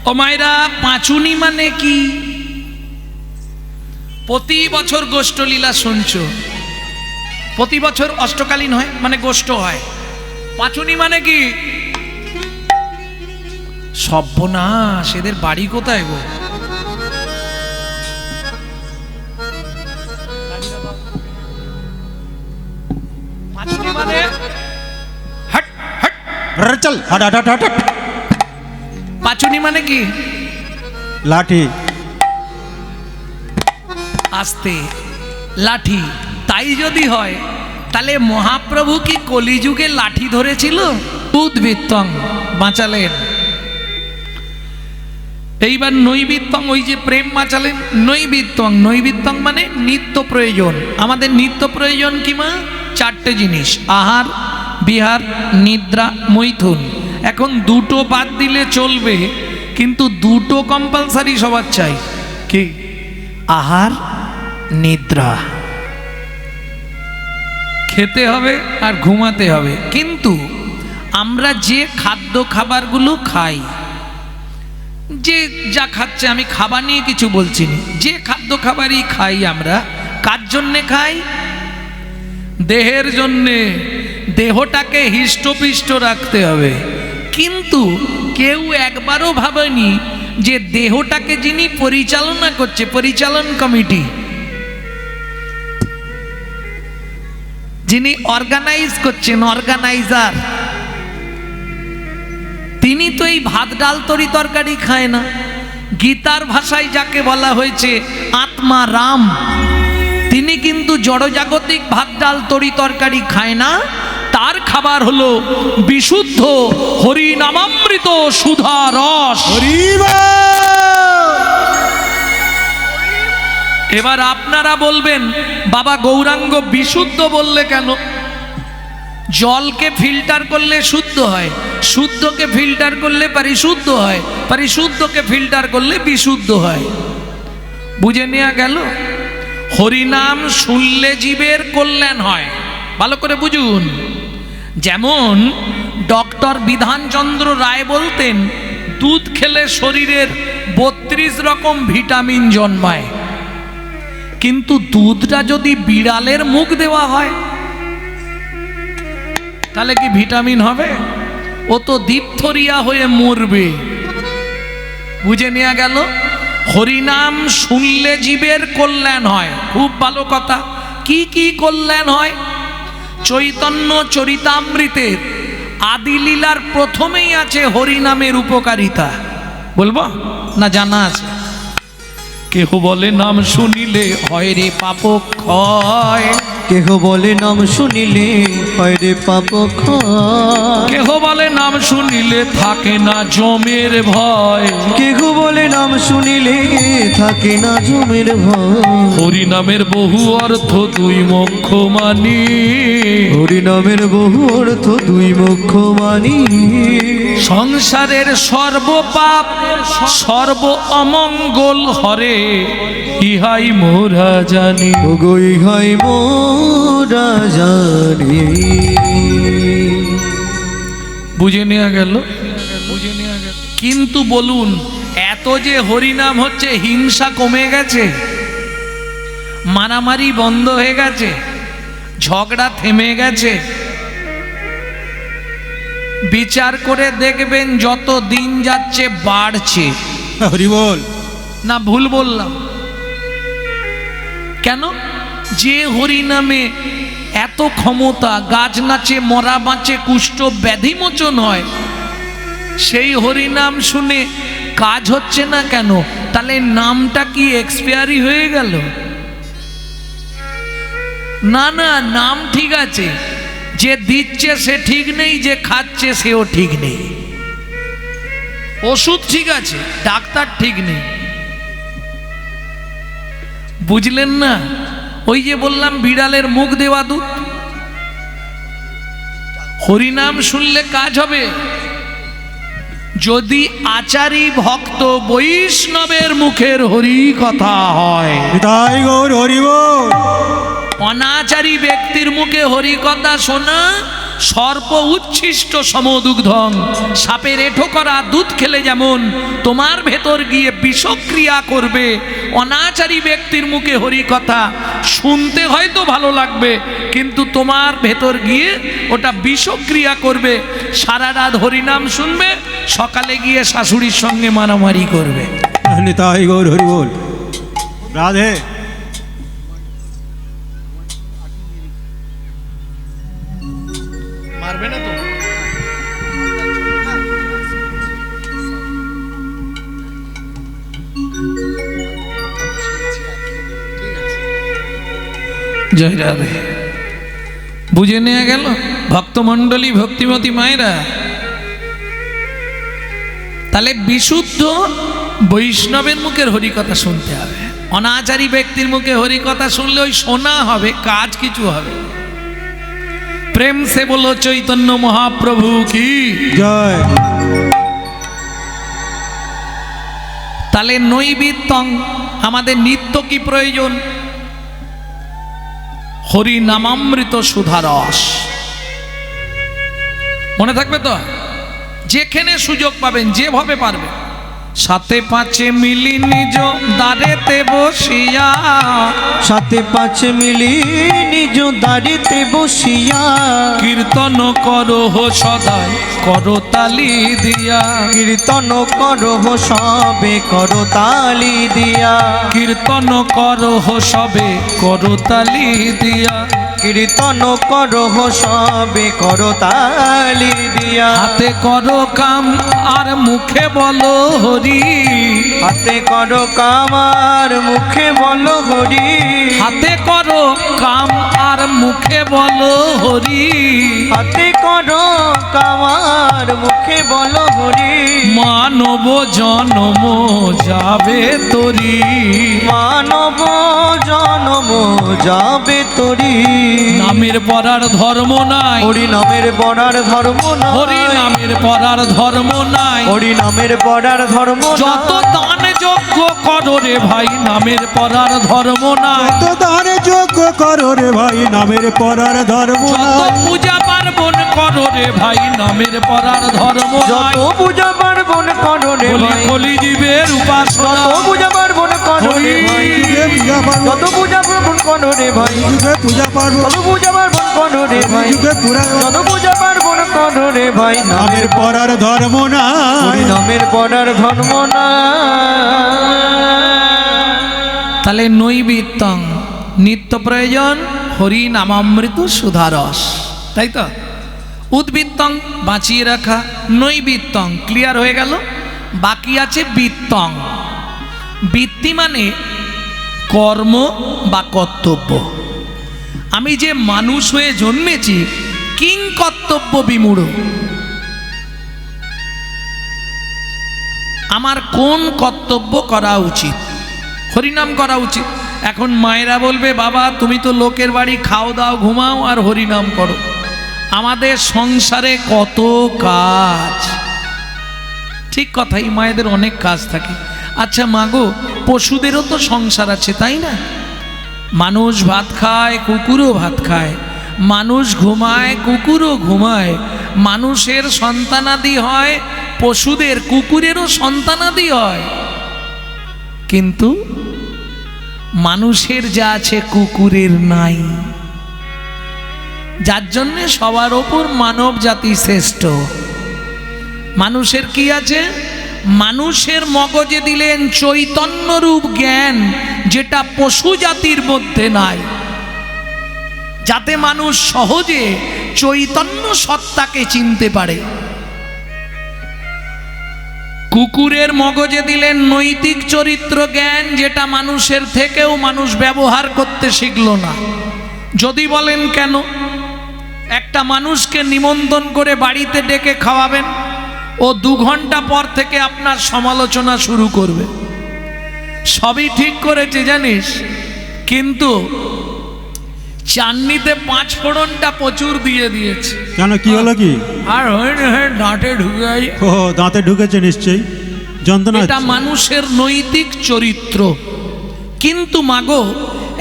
ও মায়েরা, পাঁচুনি মানে কি? প্রতি বছর গোষ্ঠলীলা শুনছো, প্রতি বছর অষ্টকালীন হয় মানে গোষ্ঠ হয়। পাঁচুনি মানে কি? সর্বনাশ, এদের বাড়ি কোথায় গো? পাঁচুনি মানে হট হট। চল হাট হাট হাট হাট। পাঁচুনি মানে কি? লাঠি। আস্তে, লাঠি। তাই যদি হয় তাহলে মহাপ্রভু কি কলিযুগে লাঠি ধরেছিল? উদ্বৃত্তং বাঁচালেন। এইবার নৈবিত্তং, ওই যে প্রেম বাঁচালেন। নৈবিত্তং, নৈবিত্তং মানে নিত্য প্রয়োজন। আমাদের নিত্য প্রয়োজন কি মা? চারটে জিনিস, আহার, বিহার, নিদ্রা, মৈথুন। এখন দুটো বাদ দিলে চলবে, কিন্তু দুটো কম্পালসারি সবার চাই। কি? আহার, নিদ্রা। খেতে হবে আর ঘুমাতে হবে। কিন্তু আমরা যে খাদ্য খাবারগুলো খাই, যে যা খাচ্ছে, আমি খাবার নিয়ে কিছু বলছি না, যে খাদ্য খাবারই খাই আমরা, কার জন্যে খাই? দেহের জন্যে। দেহটাকে হৃষ্টপুষ্ট রাখতে হবে। কিন্তু কেউ একবারও ভাবেনি যে দেহটাকে যিনি পরিচালনা করছে, পরিচালন কমিটি, যিনি অর্গানাইজ করছেন, অর্গানাইজার, তিনি তো এই ভাত ডাল তরি তরকারি খায় না। গীতার ভাষায় যাকে বলা হয়েছে আত্মা রাম, তিনি কিন্তু জড়জাগতিক ভাত ডাল তরি তরকারি খায় না। তার খাবার হলো বিশুদ্ধ হরিনামামৃত সুধা রস। এবার আপনারা বলবেন, বাবা গৌরাঙ্গ বিশুদ্ধ বললে কেন? জলকে ফিল্টার করলে শুদ্ধ হয়, শুদ্ধকে ফিল্টার করলে পরিশুদ্ধ হয়, পরিশুদ্ধকে ফিল্টার করলে বিশুদ্ধ হয়। বুঝে নেওয়া গেল? হরিনাম শুনলে জীবের কল্যাণ হয়। ভালো করে বুঝুন। যেমন ডক্টর বিধানচন্দ্র রায় বলতেন, দুধ খেলে শরীরের 32 রকম ভিটামিন জন্মায়। কিন্তু দুধটা যদি বিড়ালের মুখ দেওয়া হয় তাহলে কি ভিটামিন হবে? ও তো ডিপথোরিয়া হয়ে মরবে। বুঝে নেওয়া গেল? হরিনাম শুনলে জীবের কল্যাণ হয়। খুব ভালো কথা। কি কি কল্যাণ হয়? চৈতন্য চরিতামৃতের আদিলীলার প্রথমেই আছে হরিনামের উপকারিতা। বলবো না জানা আছে? কেহ বলে নাম শুনিলে হয় রে পাপ ক্ষয়, কেহ বলে নাম শুনিলে হয় রে পাপ ক্ষয়, কেহ বলে নাম শুনিলে থাকে না জমের ভয়, কেহ বলে নাম শুনিলে থাকে না জমের ভয়। হরিনামের বহু অর্থ দুই মোক্ষ মানি, হরিনামের বহু অর্থ দুই মোক্ষ মানি। সংসারের সর্বপাপ সর্ব অমঙ্গল হরে, ইহাই মোরা জানি। ওগোই হয় মোরা জানি। বুঝে নেওয়া গেল? বুঝে নেওয়া গেল। কিন্তু বলুন, এত যে হরিনাম হচ্ছে, হিংসা কমে গেছে? মারামারি বন্ধ হয়ে গেছে? ঝগড়া থেমে গেছে? বিচার করে দেখবেন যত দিন যাচ্ছে বাড়ছে। হরি বল। না ভুল বললাম? কেন? যে হরি নামে এত ক্ষমতা, গাছ নাচে, মরা বাঁচে, কুষ্ঠ ব্যাধি মোচন হয়, সেই হরি নাম শুনে কাজ হচ্ছে না কেন? তাহলে নামটা কি এক্সপায়ারি হয়ে গেল? না না, নাম ঠিক আছে, যে দিচ্ছে সে ঠিক নেই, যে খাচ্ছে সেও ঠিক নেই। ওষুধ ঠিক আছে, ডাক্তার ঠিক নেই। বুঝলেন না? ওই যে বললাম বিড়ালের মুখ দেওয়া দুধ। হরিনাম শুনলে কাজ হবে যদি আচারী ভক্ত বৈষ্ণবের মুখের হরি কথা হয়। তাই গৌর হরি বল। অনাচারী ব্যক্তির মুখে হরি কথা শোনা সর্প উচ্ছিষ্ট সমদুগ্ধং, সাপের এঁঠো করা দুধ খেলে যেমন তোমার ভেতর গিয়ে বিষক্রিয়া করবে, অনাচারী ব্যক্তির মুখে হরি কথা শুনতে হয়তো ভালো লাগবে, কিন্তু তোমার ভেতর গিয়ে ওটা বিষক্রিয়া করবে। সারা রাত হরিনাম শুনবে, সকালে গিয়ে শাশুড়ির সঙ্গে মারামারি করবে। তাই গৌর হরি বল। রাধে। মারবে না তো? জয় রাধে। বুঝে নেওয়া গেল ভক্তমণ্ডলী, ভক্তিমতী মায়েরা? তাহলে বিশুদ্ধ বৈষ্ণবের মুখের হরিকথা শুনতে হবে। অনাচারী ব্যক্তির মুখে হরিকথা শুনলে ওই শোনা হবে, কাজ কিছু হবে। প্রেম সে বলো চৈতন্য মহাপ্রভু কি জয়। তাহলে নৈবেদ্যং, আমাদের নিত্য কি প্রয়োজন? হরি নামামৃত সুধারস। মনে থাকবে তো? যেখানে সুযোগ পাবেন, যেভাবে পারবেন, সাথে পাঁচে মিলি নিজ দ্বারেতে বসিয়া, সাথে পাঁচ মিলি নিজ দাঁড়িতে বসিয়া, কীর্তন করো সদাই করতালি দিয়া, কীর্তন করহ সবে করতালি দিয়া, কীর্তন করো সবে করতালি দিয়া, কীর্তন করহ সবে করতালি দিয়া, হাতে করো কাম আর মুখে বলো হরি, হাতে করো কামার মুখে বলো হরি, হাতে করো কাম আর মুখে বলো হরি, হাতে করো কামার মুখে বলো হরি, মানব জনম যাবে তরি, মানব জনম যাবে তরি, নামের পরার ধর্ম নাই, হরি নামের পড়ার ধর্ম হরি নাই, নামের পরার ধর্ম নাই, হরি নামের পড়ার ধর্ম যত নাই, দান যজ্ঞ করো রে ভাই, নামের পরার ধর্ম নাই, যত দানে যোগ্য করো রে ভাই, নামের পরার ধর্ম যত নাই। পূজা পার্বণ করো রে ভাই, নামের পরার ধর্ম নাই, যত পূজা পার্বণ করো রে কলি ভাই, কলি জীবের উপাসনা, যত পূজা পার্বণ করো রে ভাই, যুগে পূজা পার্বণ, যত পূজা পার্বণ করো রে ভাই, যুগে পূজা পার্বণ, যত পূজা পার্বণ করো রে ভাই, যুগে পুরা যত পূজা পার্বণ করো রে ভাই, নামের পরার ধর্ম নাই। হরি নামের পড়ার ধর্ম না। তাহলে নৈবেদ্যং, নিত্য প্রয়োজন হরি নামামৃত সুধারস, তাই তো? উদ্বৃত্তং, বাঁচিয়ে রাখা। নৈবেদ্যং ক্লিয়ার হয়ে গেল। বাকি আছে বৃত্তং। বৃত্তি মানে কর্ম বা কর্তব্য। আমি যে মানুষ হয়ে জন্মেছি, কিং কর্তব্য বিমূঢ়, আমার কোন কর্তব্য করা উচিত? হরিনাম করা উচিত। এখন মায়েরা বলবে, বাবা তুমি তো লোকের বাড়ি খাও দাও ঘুমাও আর হরিনাম করো, আমাদের সংসারে কত কাজ। ঠিক কথাই, মায়েদের অনেক কাজ থাকে। আচ্ছা মাগো, পশুদেরও তো সংসার আছে, তাই না? মানুষ ভাত খায়, কুকুরও ভাত খায়, মানুষ ঘুমায়, কুকুরও ঘুমায়, মানুষের সন্তানাদি হয়, পশুদের কুকুরেরও সন্তানাদি হয়, কিন্তু মানুষের যা আছে কুকুরের নাই। যার জন্যে সবার ওপর মানব জাতি শ্রেষ্ঠ। মানুষের কি আছে? মানুষের মগজে দিলেন চৈতন্যরূপ জ্ঞান, যেটা পশু জাতির মধ্যে নাই, যাতে মানুষ সহজে চৈতন্য সত্তাকে চিনতে পারে। কুকুরের মগজে দিলেন নৈতিক চরিত্র জ্ঞান, যেটা মানুষের থেকেও মানুষ ব্যবহার করতে শিখল না। যদি বলেন কেন? একটা মানুষকে নিমন্ত্রণ করে বাড়িতে ডেকে খাওয়াবেন, ও 2 ঘন্টা পর থেকে আপনার সমালোচনা শুরু করবে। সবই ঠিক করেছে জানিস, কিন্তু চাটনিতে 5 ফোড়নটা প্রচুর দিয়ে দিয়েছে। কেন, কি হলো কি? আর দাঁতে ঢুকে ও দাঁতে ঢুকেছে নিশ্চয়ই, যন্ত্রণা এটা হচ্ছে। মানুষের নৈতিক চরিত্র। কিন্তু মাগো,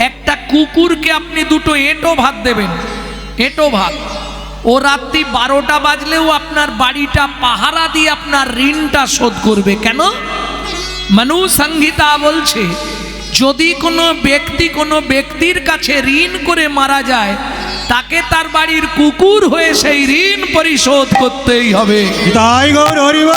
একটা কুকুরকে আপনি 2টো এঁটো ভাত দেবেন, এঁটো ভাত, ও রাত্রি 12টা বাজলেও আপনার বাড়িটা পাহারা দিয়ে আপনার ঋণটা শোধ করবে। কেন? মনু সংহিতা বলছে, যদি কোনো ব্যক্তি কোনো ব্যক্তির কাছে ঋণ করে মারা যায়, তাকে তার বাড়ির কুকুর হয়ে সেই ঋণ পরিশোধ করতেই হবে। তাই গৌর হরিব।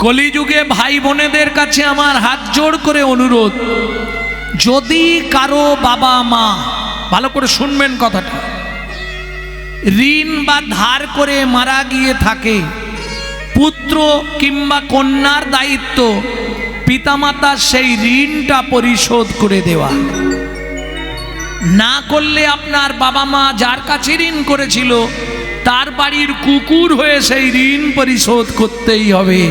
কলিযুগে ভাই বোনেদের কাছে আমার হাত জোড় করে অনুরোধ, যদি কারো বাবা মা, ভালো করে শুনবেন কথাটা, ঋণ বা ধার করে মারা গিয়ে থাকে, পুত্র কিংবা কন্যার দায়িত্ব পিতামাতার সেই ঋণটা পরিশোধ করে দেওয়া। না করলে আপনার বাবা মা যার কাছে ঋণ করেছিল, তার বাড়ির কুকুর হয়ে সেই ঋণ পরিশোধ করতেই হবে।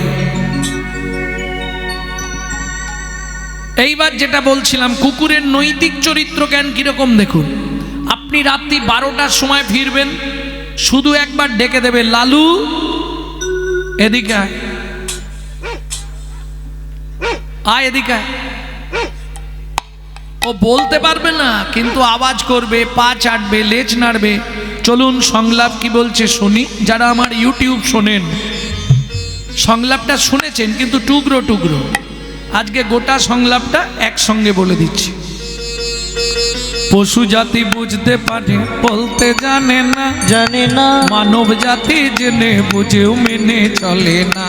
এইবার যেটা বলছিলাম, কুকুরের নৈতিক চরিত্র জ্ঞান কিরকম দেখুন। আপনি রাত্রি 12টার সময় ফিরবেন, শুধু একবার ডেকে দেবে, লালু এদিকে আয়, আয় এদিকে আয়। ও বলতে পারবে না, কিন্তু আওয়াজ করবে, পা চাটবে, লেজ নাড়বে। চলুন সংলাপ কি বলছে শুনি। যারা আমার ইউটিউব শোনেন, সংলাপটা শুনেছেন কিন্তু টুকরো টুকরো, আজকে গোটা সংলাপটা একসঙ্গে বলে দিচ্ছি। পশু জাতি বুঝতে পারে, বলতে জানে না, জানে না। মানব জাতি জেনে বুঝেও মেনে চলে না।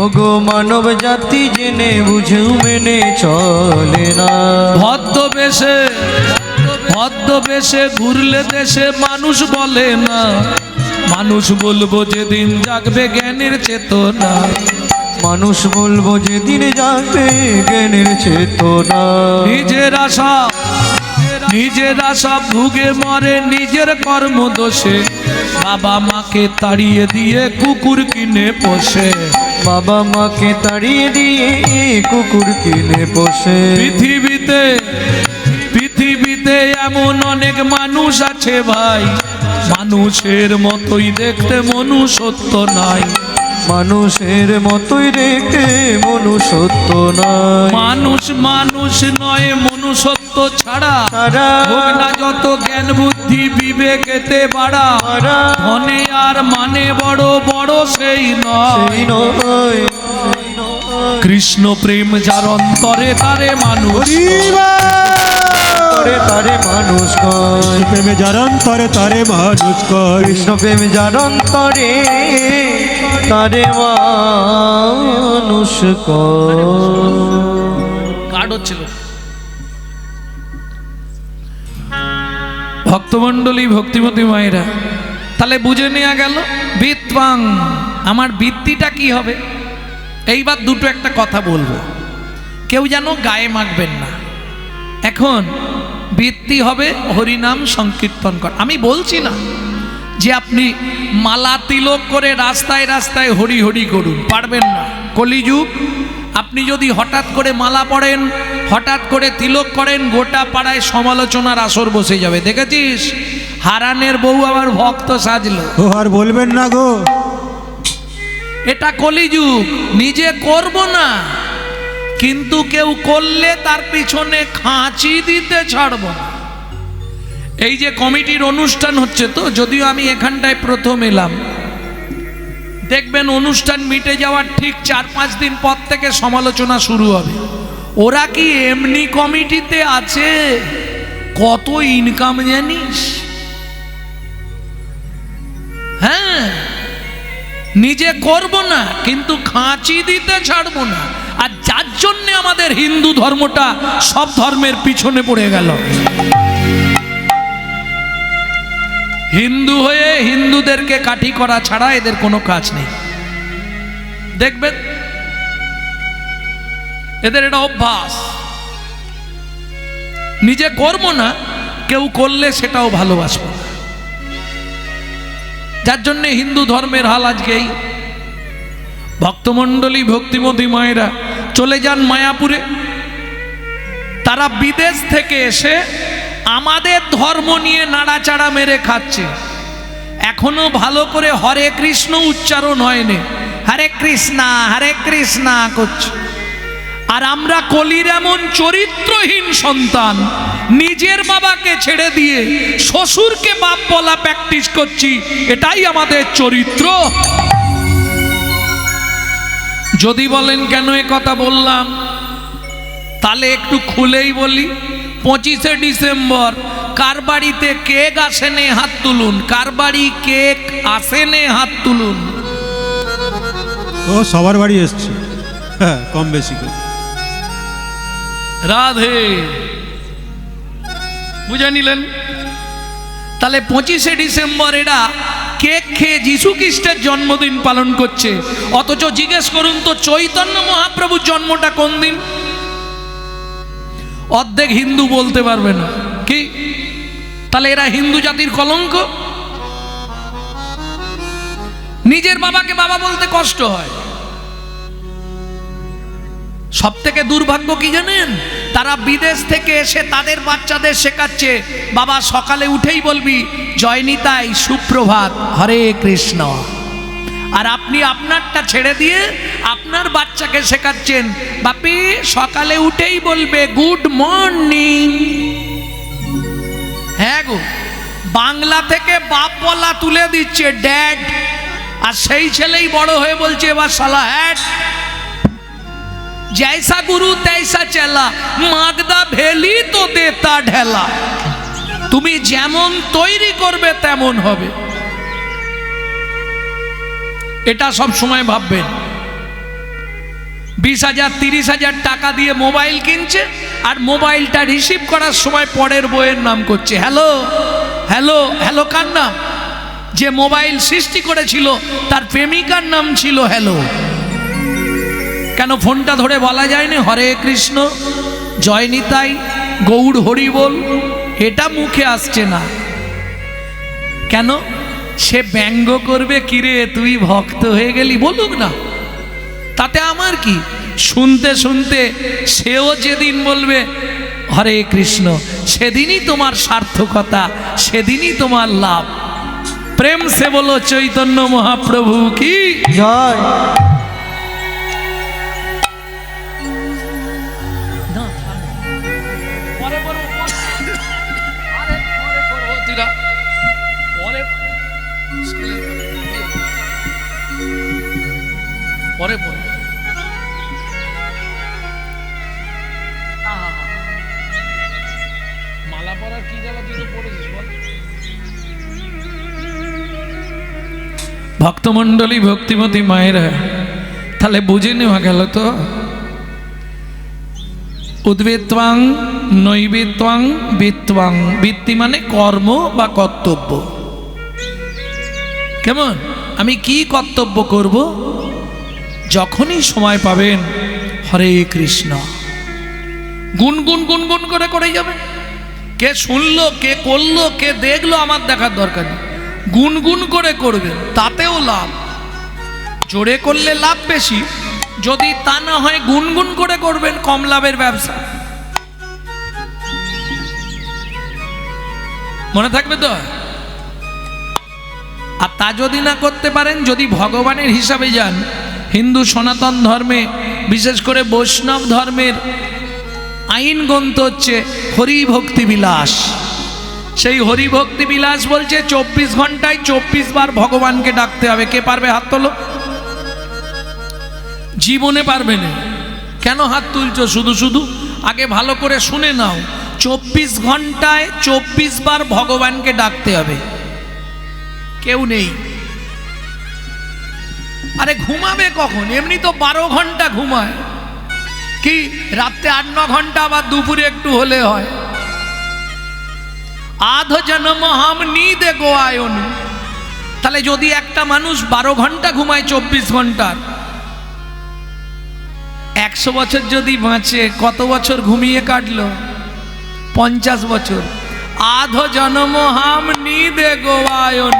ওগো মানব জাতি জেনে বুঝেও মেনে চলে না। ভদ্রবেশে ঘুরলে দেশে মানুষ বলে না, মানুষ বলবো যেদিন জাগবে জ্ঞানের চেতনা। মানুষ বলবো যেদিন জাগবে জ্ঞানের চেতনা। নিজের আশা ভুগে মরে নিজের কর্ম দোষে, বাবা মাকে তাড়িয়ে দিয়ে কুকুর কিনে পোষে। বাবা মাকে তাড়িয়ে দিয়ে কুকুর কিনে পোষে। পৃথিবীতে এমন অনেক মানুষ আছে ভাই, মানুষের মতোই দেখতে মনুষ্যত্ব নাই। মানুষের মতোই দেখতে মনুষ্যত্ব নাই। মানুষ নয়, মনুষ্যত্ব ছাড়া ছাড়া হোক না যত জ্ঞান বুদ্ধি বিবেকেতে বাড়া। ধনে আর মানে বড় বড় সেই নয়। সেই নয়। কৃষ্ণ প্রেম যার অন্তরে তারে মানুষ, করে তারে মানুষ কয়। প্রেমে যার অন্তরে তারে মানুষ কয়। কৃষ্ণ প্রেম যার অন্তরে তারে মানুষ কয়। কার্ড হচ্ছিল। ভক্তমণ্ডলী, ভক্তিমতী মায়েরা, তাহলে বুঝে নেওয়া গেল বিত্বাং, আমার বৃত্তিটা কি হবে। এইবার দুটো একটা কথা বলবো, কেউ যেন গায়ে মাখবেন না। এখন বৃত্তি হবে হরিনাম সংকীর্তন কর। আমি বলছি না যে আপনি মালা তিলক করে রাস্তায় রাস্তায় হরি হরি করুন, পারবেন না। কলিযুগ, আপনি যদি হঠাৎ করে মালা পড়েন, হঠাৎ করে তিলক করেন, গোটা পাড়ায় সমালোচনার আসর বসে যাবে। দেখেছিস, হারানের বউ আবার ভক্ত সাজলো। ও আর বলবেন না গো। এটা কলিযুগ। নিজে করব না, কিন্তু কেউ করলে তার পিছনে খাঁচি দিতে ছাড়ব না। এই যে কমিটির অনুষ্ঠান হচ্ছে, তো যদিও আমি এখানটায় প্রথম এলাম, দেখবেন অনুষ্ঠান মিটে যাওয়ার ঠিক 4-5 দিন পর থেকে সমালোচনা শুরু হবে। ওরা কি এমনি কমিটিতে আছে? কত ইনকাম জানিস? হ্যাঁ, নিজে করব না কিন্তু খাঁচি দিতে ছাড়বো না। আর যার জন্য আমাদের হিন্দু ধর্মটা সব ধর্মের পিছনে পড়ে গেল। হিন্দু হয়ে হিন্দুদেরকে কাঠি করা ছাড়া এদের কোনো কাজ নেই। দেখবেন এদের এটা অভ্যাস, নিজে করবো না, কেউ করলে সেটাও ভালোবাসবো না। যার জন্য হিন্দু ধর্মের হাল আজকেই। ভক্তমণ্ডলী ভক্তিমতী মায়েরা চলে যান মায়াপুরে। তারা বিদেশ থেকে এসে আমাদের ধর্ম নিয়ে নাড়াচাড়া মেরে খাচ্ছে। এখনো ভালো করে হরে কৃষ্ণ উচ্চারণ হয়নি, হরে কৃষ্ণা করছে। আর আমরা কলির এমন চরিত্রহীন সন্তান, নিজের বাবাকে ছেড়ে দিয়ে শ্বশুরকে বাপ বলা প্র্যাকটিস করছি। এটাই আমাদের চরিত্র। যদি বলেন কেন এ কথা বললাম, তাহলে একটু খুলেই বলি। 25শে ডিসেম্বর কার বাড়িতে কেক আসেনে হাত তুলুন, কার বাড়ি কেক আসেনে হাত তুলুন। ও সবার বাড়ি এসছে, হ্যাঁ, কম বেশি করে। রাধে, বুঝে নিলেন? তাহলে 25শে ডিসেম্বর এরা কেক খেয়ে যীশু খ্রিস্টের জন্মদিন পালন করছে। অথচ জিজ্ঞেস করুন তো চৈতন্য মহাপ্রভুর জন্মটা কোন দিন? অর্ধেক হিন্দু বলতে পারবে না। কি তাহলে এরা হিন্দু জাতির কলঙ্ক। নিজের বাবাকে বাবা বলতে কষ্ট হয়। সব থেকে দুর্ভাগ্য কি জানেন? তারা বিদেশ থেকে এসে তাদের বাচ্চাদের শেখাচ্ছে, বাবা সকালে উঠেই বলবি জয় নিতাই, সুপ্রভাত, হরে কৃষ্ণ। আর আপনি আপনারটা ছেড়ে দিয়ে আপনার বাচ্চাকে শেখাচ্ছেন, বাপি সকালে উঠেই বলবে গুড মর্নিং। হ্যাঁ গো, বাংলা থেকে বাপ বলা তুলে দিচ্ছে ড্যাড। আর সেই ছেলেই বড় হয়ে বলছে এবার শালা হ্যাট। जैसा गुरु तैसा चला, मागदा भेली तो देता ढेला। তুমি যেমন তৈরি করবে তেমন হবে, এটা সব সময় ভাববেন। 20,000 30,000 টাকা দিয়ে মোবাইল কিনছে, আর মোবাইলটা রিসিভ করার সময় পরের বইয়ের নাম করছে। হ্যালো হ্যালো হ্যালো কার নাম? যে মোবাইল সৃষ্টি করেছিল তার প্রেমিকার নাম ছিল হ্যালো। কেন ফোনটা ধরে বলা যায়নি হরে কৃষ্ণ, জয় নিতাই, গৌড় হরি বল? এটা মুখে আসছে না কেন? সে ব্যঙ্গ করবে, কিরে তুই ভক্ত হয়ে গেলি, বলুক না, তাতে আমার কি? শুনতে শুনতে সেও যেদিন বলবে হরে কৃষ্ণ, সেদিনই তোমার সার্থকতা, সেদিনই তোমার লাভ। প্রেম সে বলো চৈতন্য মহাপ্রভু কি জয়। পরে পরে মালা পরার কি জ্বালা, তুই তো পড়েছিস বল। ভক্তমণ্ডলী ভক্তিমতী মায়েরা, তাহলে বুঝে নেওয়া গেল তো উদ্বেত্বাং নৈবেত্বাং বিত্বাং। বৃত্তি মানে কর্ম বা কর্তব্য। কেমন? আমি কি কর্তব্য করব? যখনই সময় পাবেন হরে কৃষ্ণ গুনগুন গুনগুন করে করে যাবেন। কে শুনলো, কে করলো, কে দেখলো আমার দেখার দরকার নেই, গুনগুন করে করবেন, তাতেও লাভ। জোরে করলে লাভ বেশি, যদি তা না হয় গুনগুন করে করবেন, কম লাভের ব্যবসা। মনে থাকবে তো? আর তা যদি না করতে পারেন, যদি ভগবানের হিসাবে যান, হিন্দু সনাতন ধর্মে বিশেষ করে বৈষ্ণব ধর্মের আইন গ্রন্থ হচ্ছে হরি ভক্তি বিলাস। সেই হরি ভক্তি বিলাস বলছে 24 ঘন্টায় 24 বার ভগবানকে ডাকতে হবে। কে পারবে? হাত তোলো। জীবনে পারবে না। কেন? কেন হাত তুলছো শুধু শুধু? আগে ভালো করে শুনে নাও, 24 ঘন্টায় 24 বার ভগবানকে ডাকতে হবে। কেউ নেই। আরে ঘুমাবে কখন? এমনি তো 12 ঘন্টা ঘুমায়, কি রাত্রে 8-9 ঘন্টা, আবার দুপুরে একটু হলে হয়। আধ জন্ম হাম নীদে গোয়ায়ন। তাহলে যদি একটা মানুষ 12 ঘন্টা ঘুমায় 24 ঘন্টার, 100 বছর যদি বাঁচে, কত বছর ঘুমিয়ে কাটলো? 50 বছর। আধ জন্ম হাম নীদে গোয়ায়ন।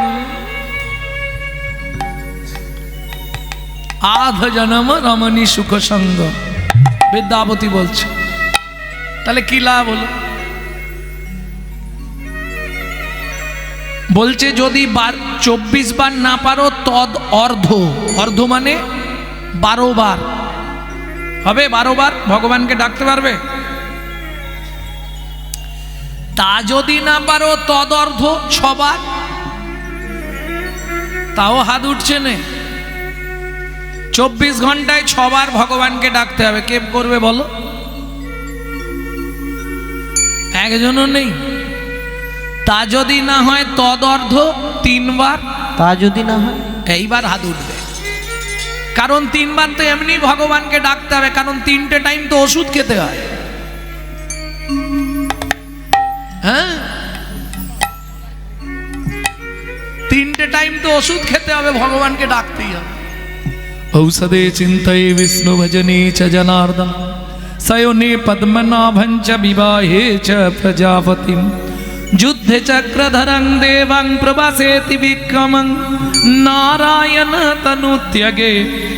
আধ জন্ম রমণী সুখ সঙ্গ, বিদ্যাপতি বলছে। তাহলে কি লাভ হলো? বলছে যদি 24 বার না পারো, তদ অর্ধ। অর্ধ মানে 12 বার হবে। 12 বার ভগবানকে ডাকতে পারবে। তা যদি না পারো, তদ অর্ধ 6 বার। তাও হাত উঠছে না। 24 ঘন্টায় 6 বার ভগবানকে ডাকতে হবে। কে করবে বলো? একজনও নেই। তা যদি না হয়, তদ অর্ধ 3 বার। তা যদি না হয়, এইবার হাত উঠবে। কারণ 3 বার তো এমনি ভগবানকে ডাকতে হবে, কারণ 3টে টাইম তো ওষুধ খেতে হয়। হ্যাঁ, 3টে টাইম তো ওষুধ খেতে হবে, ভগবানকে ডাকতেই হবে। ঔষধে চিন্তয়ে বিষ্ণু ভজনে চ জনার্দন, সয়নে পদ্মনাভং চ বিবাহে চ প্রজাপতিম, যুদ্ধে চক্রধরং দেবং প্রবাসেতি বিক্রমং, নারায়ণ তনুত্যগে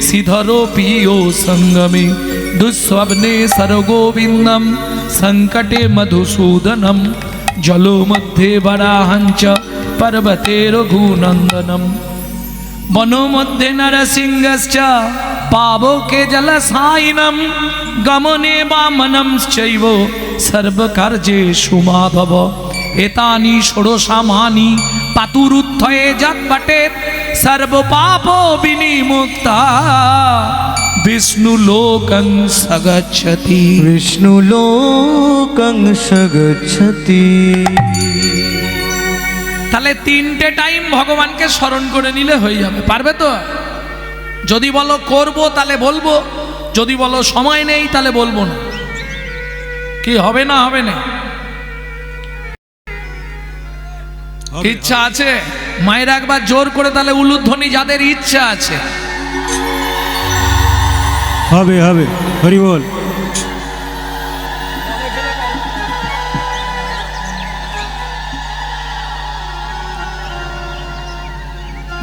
শ্রীধরোপিও সঙ্গমে, দুঃস্বপ্নে সরগোবিন্দম সংকটে মধুসূদনম, জলো মধ্যে বরাহঞ্চ পর্বতে রঘুনন্দনম, বনো মধ্যে নরসিংহশ্চ পাবকে জলসায়িনম, গমনে বামনম চৈব সর্বকার্যেষু মাধব, এতানি ষোড়শামানি পাতুরুত্থয়ে যৎপটেৎ, সর্বপাপ বিনিমুক্তা বিষ্ণুলোকং সগচ্ছতি। বিষ্ণুলোকং সগচ্ছতি। তাহলে 3টে টাইম ভগবানকে স্মরণ করে নিলে হয়ে যাবে। পারবে তো? যদি বলো করব তাহলে বলবো, যদি বলো সময় নেই তাহলে বলবো না। কি হবে না হবে না? ইচ্ছা আছে? মায়ের একবার জোর করে তাহলে উলুধ্বনি যাদের ইচ্ছা আছে। হবে হবে, হরি বল।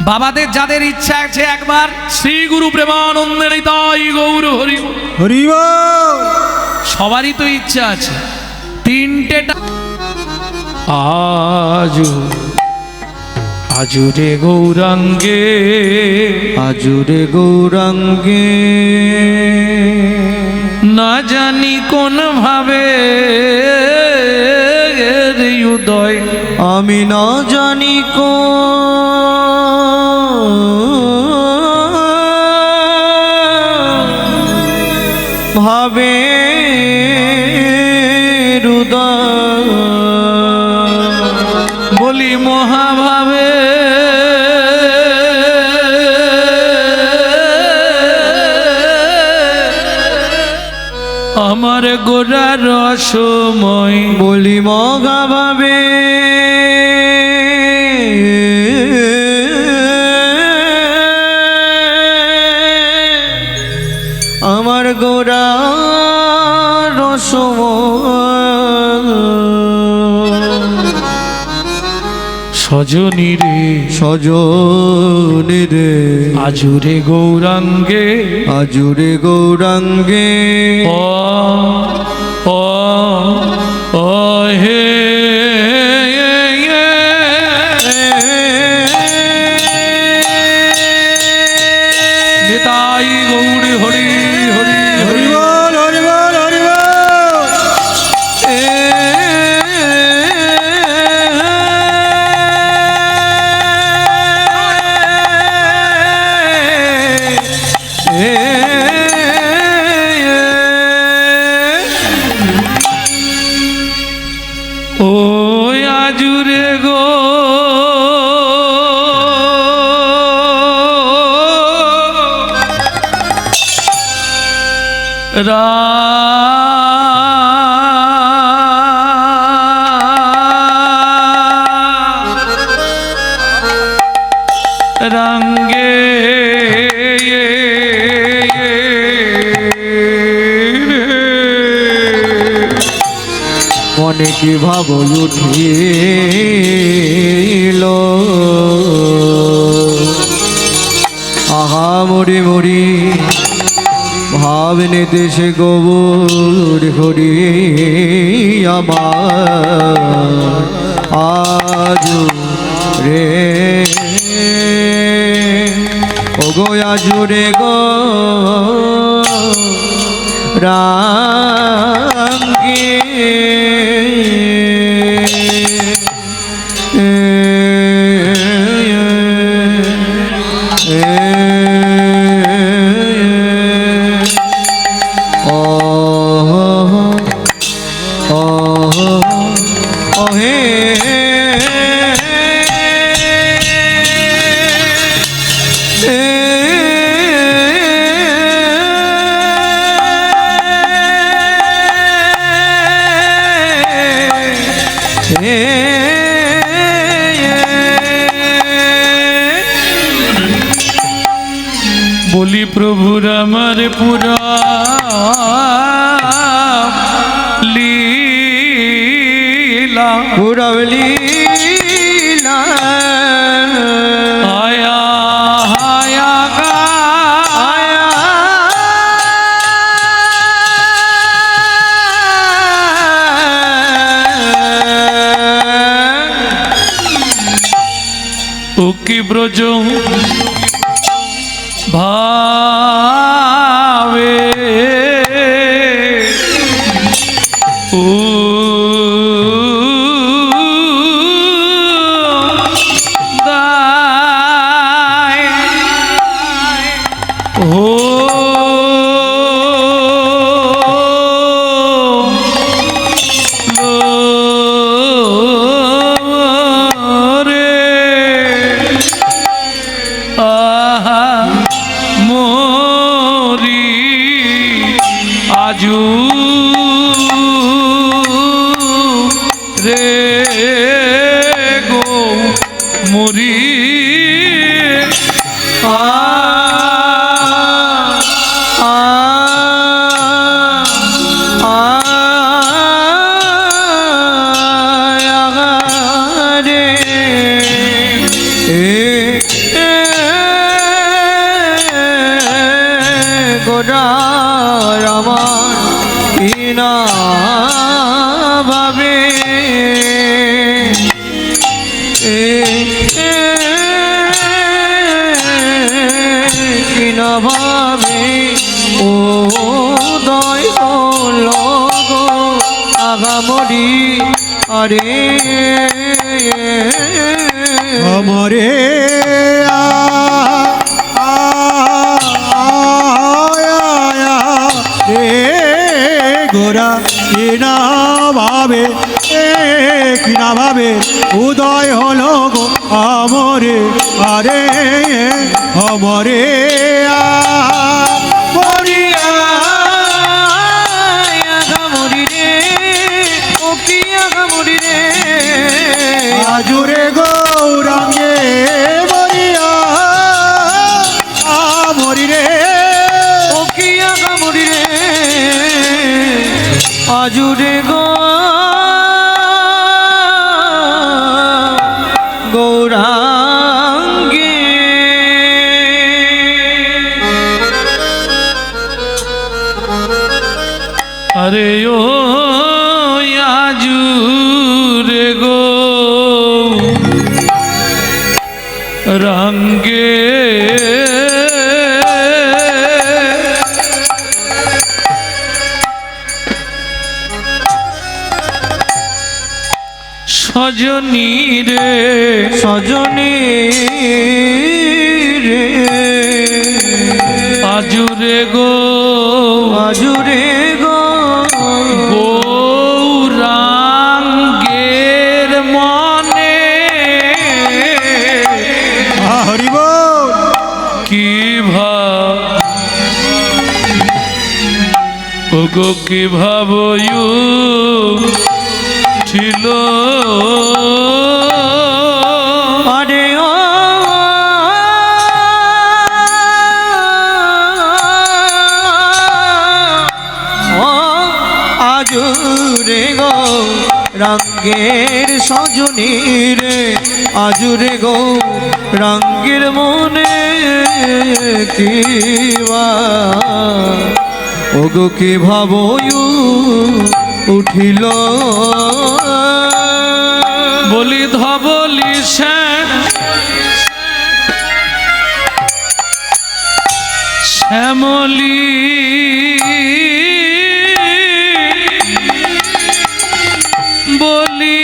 বাবাদের যাদের ইচ্ছা আছে, একবার শ্রী গুরু প্রেমানন্দের তাই গৌর হরি হরি বল। সবারই তো ইচ্ছা আছে। 3টে আজুরে গৌরাঙ্গে, আজুরে গৌরাঙ্গে, না জানি কোন ভাবে হৃদয়, আমি না জানি ভাবে হৃদয়, বলি মহাভাবে আমার গোরা রসময়, বলি মগা ভাবে আমার গোরা রসময়, সজনী রে সজনী রে, আজুরে গৌরাঙ্গে, আজুরে গৌরাঙ্গে, ও ও ও হে নিতাই গৌরী হরি হরি হরি হরি। বল, হরি বল, হরি বল। ও আজুরে গো রঙ্গে মনে কি ভাব উঠিল আহা মরি মরি ভাবনে দেশে গোবর হরি আমার আজ রে ও গো আজ রে গো রাঙ্গে বলি প্রভুর আমার পুরা লীলা পুরবলীলা আয়া হায়া গা আয়া ও কি ব্রজ ভাবে ও দায় হো রে আহা মোরি আজু রে গো মোরি গোড়ার আমার কিনা ভাবে কিনা ভাবে ও দয় লগো আগামরি আরে আমরে গোরা কিনা ভাবে কিনা ভাবে উদয় হলো গো আমরে আরে আমরে মরিয়া আগামরি রে ও কি আগামরি রে আজুরে গৌরাঙ্গে মরিয়া আমরি রে ও কি আগামরি রে আজুরে গো গৌরাঙ্গে আরে ও আজুরে গো রঙ্গে সজনী রে সজনী রে আজুরে গো আজুরে গো গৌরাঙ্গে ওগো কি ভাবয়ু ছিল আরে ও আজুরে গো রঙ্গের সজনী রে আজুরে গো রঙ্গের মনে কিবা ওগো কি ভাবয়ু উঠিল বলি ধবলি শ্যাম শ্যামলি বলি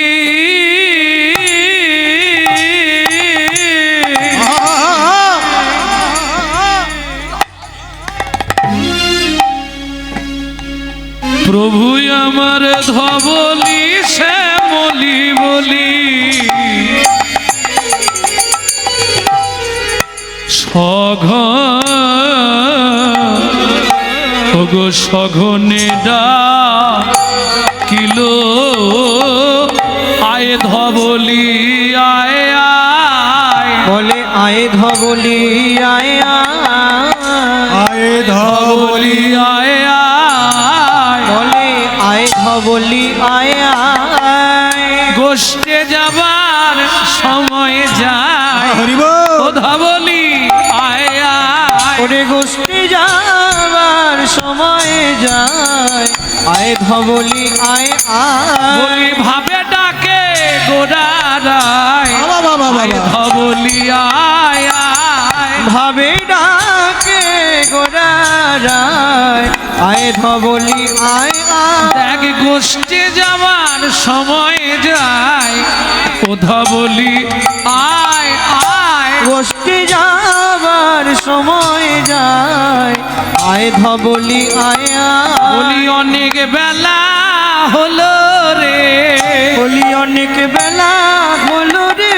প্রভু আমার ধবলি শ্যামলি বলি ওগো সঘনে ডাকিলো আয় ধবলি আয় আয় বলে আয় ধবলি আয় আয়ে ধবলি ধবলি আয় আয় বলে আয় ধবলি আয় গোষ্ঠে যাবার সময় যায় হরিব ও ধবলি আয় আয় ওরে গোষ্ঠী যাবার সময় যায় আয় ধবলি আয় বলি ভাবে ডাকে গোড়ারায় বাবা বাবা আয় বাবা ধবলি আয় আয় ভাবে ডাকে গোড়ারায় আয় ধবলি আয় দেখ গোষ্ঠে যাবার সময় যায় ও ধবলি আয় আয় গোষ্ঠী যাবার সময় যায় আয় ধবলি আয় বলি অনেক বেলা হলো রে বলি অনেক বেলা হলো রে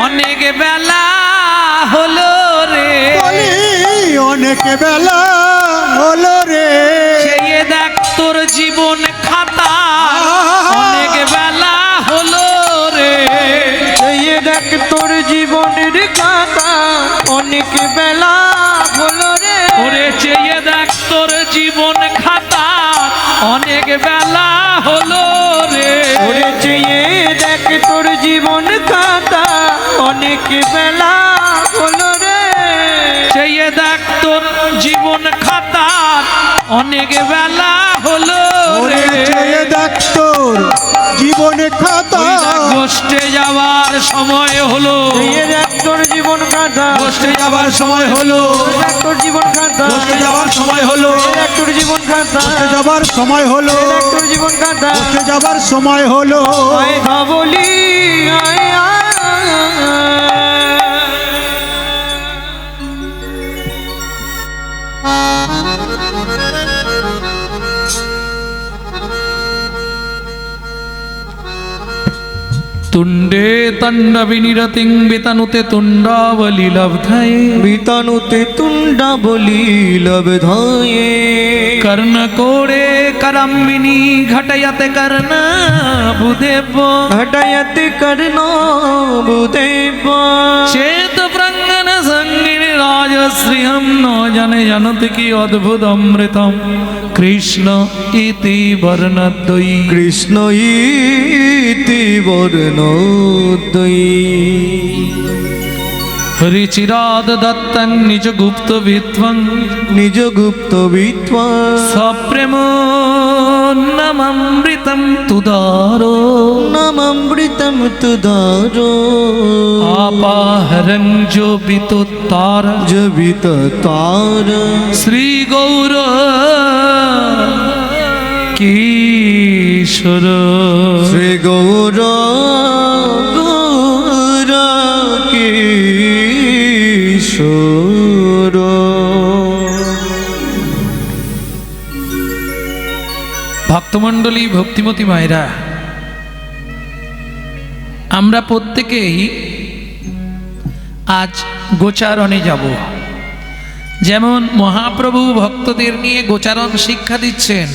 অনেক বেলা হলো রে বলি অনেক বেলা হলো রে চেয়ে দেখ তোর জীবন খাতা অনেক বেলা হলো রে এই দেখ তোর জীবনের কথা অনেক বেলা হলো রে ওরে চেয়ে দেখ তোর জীবন খাতা অনেক বেলা হলো রে ওরে চেয়ে দেখ তোর জীবন খাতা অনেক বেলা হলো রে চেয়ে দেখ তোর জীবন খাতা অনেক বেলা হলো ওরে রে চেয়ে দেখ তোর জীবনে খাতা ওই দেখ গোষ্ঠে যাওয়ার সময় হলো চেয়ে দেখ তোর জীবন খাতা গোষ্ঠে যাবার সময় হলো দেখ তোর জীবন খাতা গোষ্ঠে যাবার সময় হলো দেখ তোর জীবন খাতা উঠে যাবার সময় হলো দেখ তোর জীবন খাতা উঠে যাবার সময় হলো আয় ধবলি আয় তুণ্ডে তণ্ডবিনিরতিং বিতনুতে তুণ্ডাবলি লব্ধায়ে বিতানুতে তুণ্ডা বলি লবধায়ে কর্ণ কোড়ে করম্বিনী ঘটয়তে কর্ণ বুধেব ঘটায়তে কর্ণ বুদেব চেত প্রঙ্গন সঙ্গিনী রাজশ্রিয়ম ন জনে জনতি কি অদ্ভুত অমৃতম কৃষ্ণ ইতি বর্ণদ্বয়ী কৃষ্ণ ইতি বর্ণোদয়ী হরিচিরাদ দত্তং নিজ গুপ্ত বিত্বং নিজ গুপ্ত বিত্বা সপ্রেম নমৃতম তুদারো নামৃতম তুদারো আপাহরং जो বিতোত্তার জবিত তার শ্রী গৌর কিশোর শ্রী গৌর গৌর কিশোর ভক্তমণ্ডলী ভক্তিমতী মায়েরা, আমরা প্রত্যেকেই আজ গোচারণে যাব। যেমন মহাপ্রভু ভক্তদের নিয়ে গোচারণ শিক্ষা দিচ্ছেন,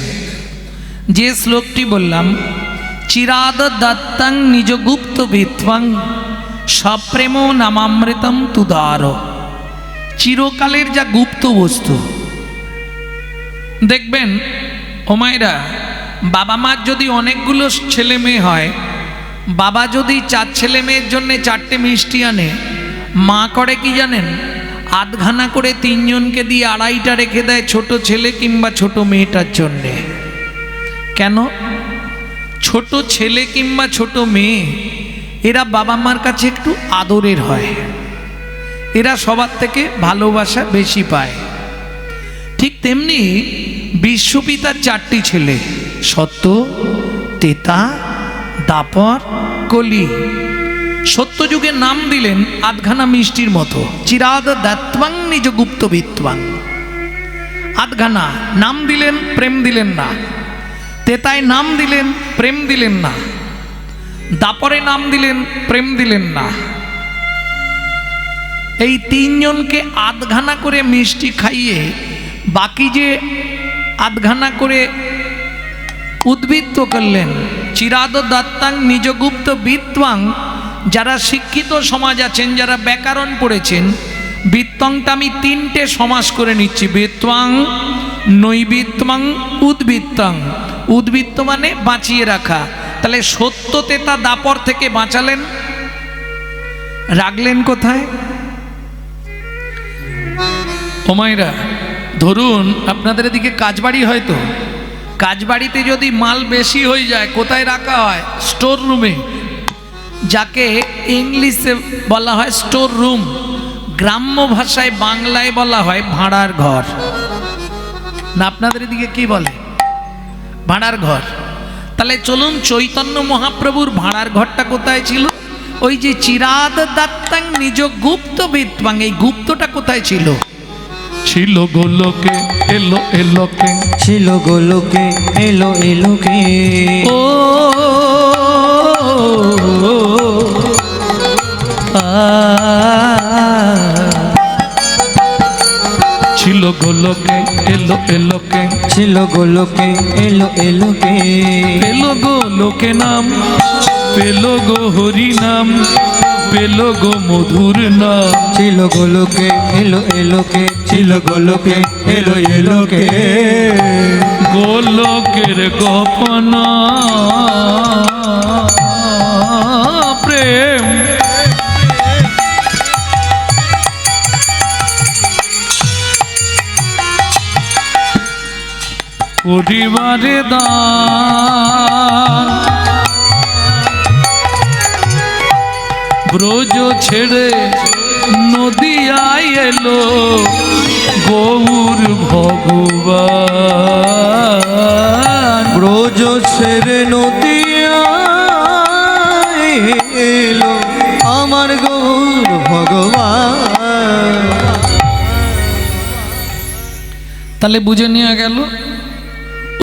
যে শ্লোকটি বললাম, চিরাদ দত্তাং নিজ গুপ্ত বিত্বাং সপ্রেম নামামৃতম তুদার, চিরকালের যা গুপ্ত বস্তু। দেখবেন ও মায়েরা, বাবা মার যদি অনেকগুলো ছেলে মেয়ে হয়, বাবা যদি 4 ছেলে মেয়ের জন্যে 4টে মিষ্টি আনে, মা করে কি জানেন? আধখানা করে 3 জনকে দিয়ে 2.5টা রেখে দেয় ছোট ছেলে কিংবা ছোট মেয়েটার জন্যে। কেন? ছোট ছেলে কিংবা ছোট মেয়ে এরা বাবা মার কাছে একটু আদরের হয়, এরা সবার থেকে ভালোবাসা বেশি পায়। ঠিক তেমনি বিশ্বপিতার 4টি ছেলে, সত্য, তেতা, দাপর, কলি। সত্যযুগে নাম দিলেন আধখানা মিষ্টির মতো, চিরাদ দাত্বাং নিজ গুপ্ত বিত্বাং। আধখানা নাম দিলেন, প্রেম দিলেন না। তেতায় নাম দিলেন, প্রেম দিলেন না। দাপরে নাম দিলেন, প্রেম দিলেন না। এই 3 জনকে আধখানা করে মিষ্টি খাইয়ে বাকি যে আধখানা করে উদ্বৃত্ত করলেন, চিরাদ দত্তাং নিজগুপ্ত বিত্বাং। যারা শিক্ষিত সমাজ আছেন, যারা ব্যাকরণ পড়েছেন, বিত্তংটা আমি 3টে সমাস করে নিচ্ছি, বিত্বাং, নৈবিত্বাং, উদ্বৃত্তাং। উদ্বৃত্ত মানে বাঁচিয়ে রাখা। তাহলে সত্য, তেতা, দাপর থেকে বাঁচালেন, রাখলেন কোথায়? ও মায়েরা, ধরুন আপনাদের এদিকে কাজবাড়ি, হয়তো কাজবাড়িতে যদি মাল বেশি হয়ে যায় কোথায় রাখা হয়? স্টোর রুমে, যাকে ইংলিশে বলা হয় স্টোর রুম, গ্রাম্য ভাষায় বাংলায় বলা হয় ভাড়ার ঘর। না আপনাদের এদিকে কি বলে? ভাড়ার ঘর। তাহলে চলুন, চৈতন্য মহাপ্রভুর ভাড়ার ঘরটা কোথায় ছিল? ওই যে চিরাদ দত্তাং নিজ গুপ্ত বিত্বাং, এই গুপ্তটা কোথায় ছিল? ছিল গোলকে, এলো এলোকে, ছিল গোলকে, এলো এলোকে। ও ছিল গোলকে, এলো এলোকে, ছিল গোলকে, এলো এলোকে। পেলো গো লোকে নাম, পেলো গো হরি নাম, পেলো গো মধুর নাম। ছিল গোলকে, এলো এলোকে, ছিল গোলকে, এলো এলোকে। গোলকের গোপন প্রেম, পরিবারে দান, ব্রজ ছেড়ে নদিয়ায় এলো গৌর ভগবান। ব্রজ ছেড়ে নদিয়ায় এলো আমার গৌর ভগবান। তাহলে বুঝে নেওয়া গেল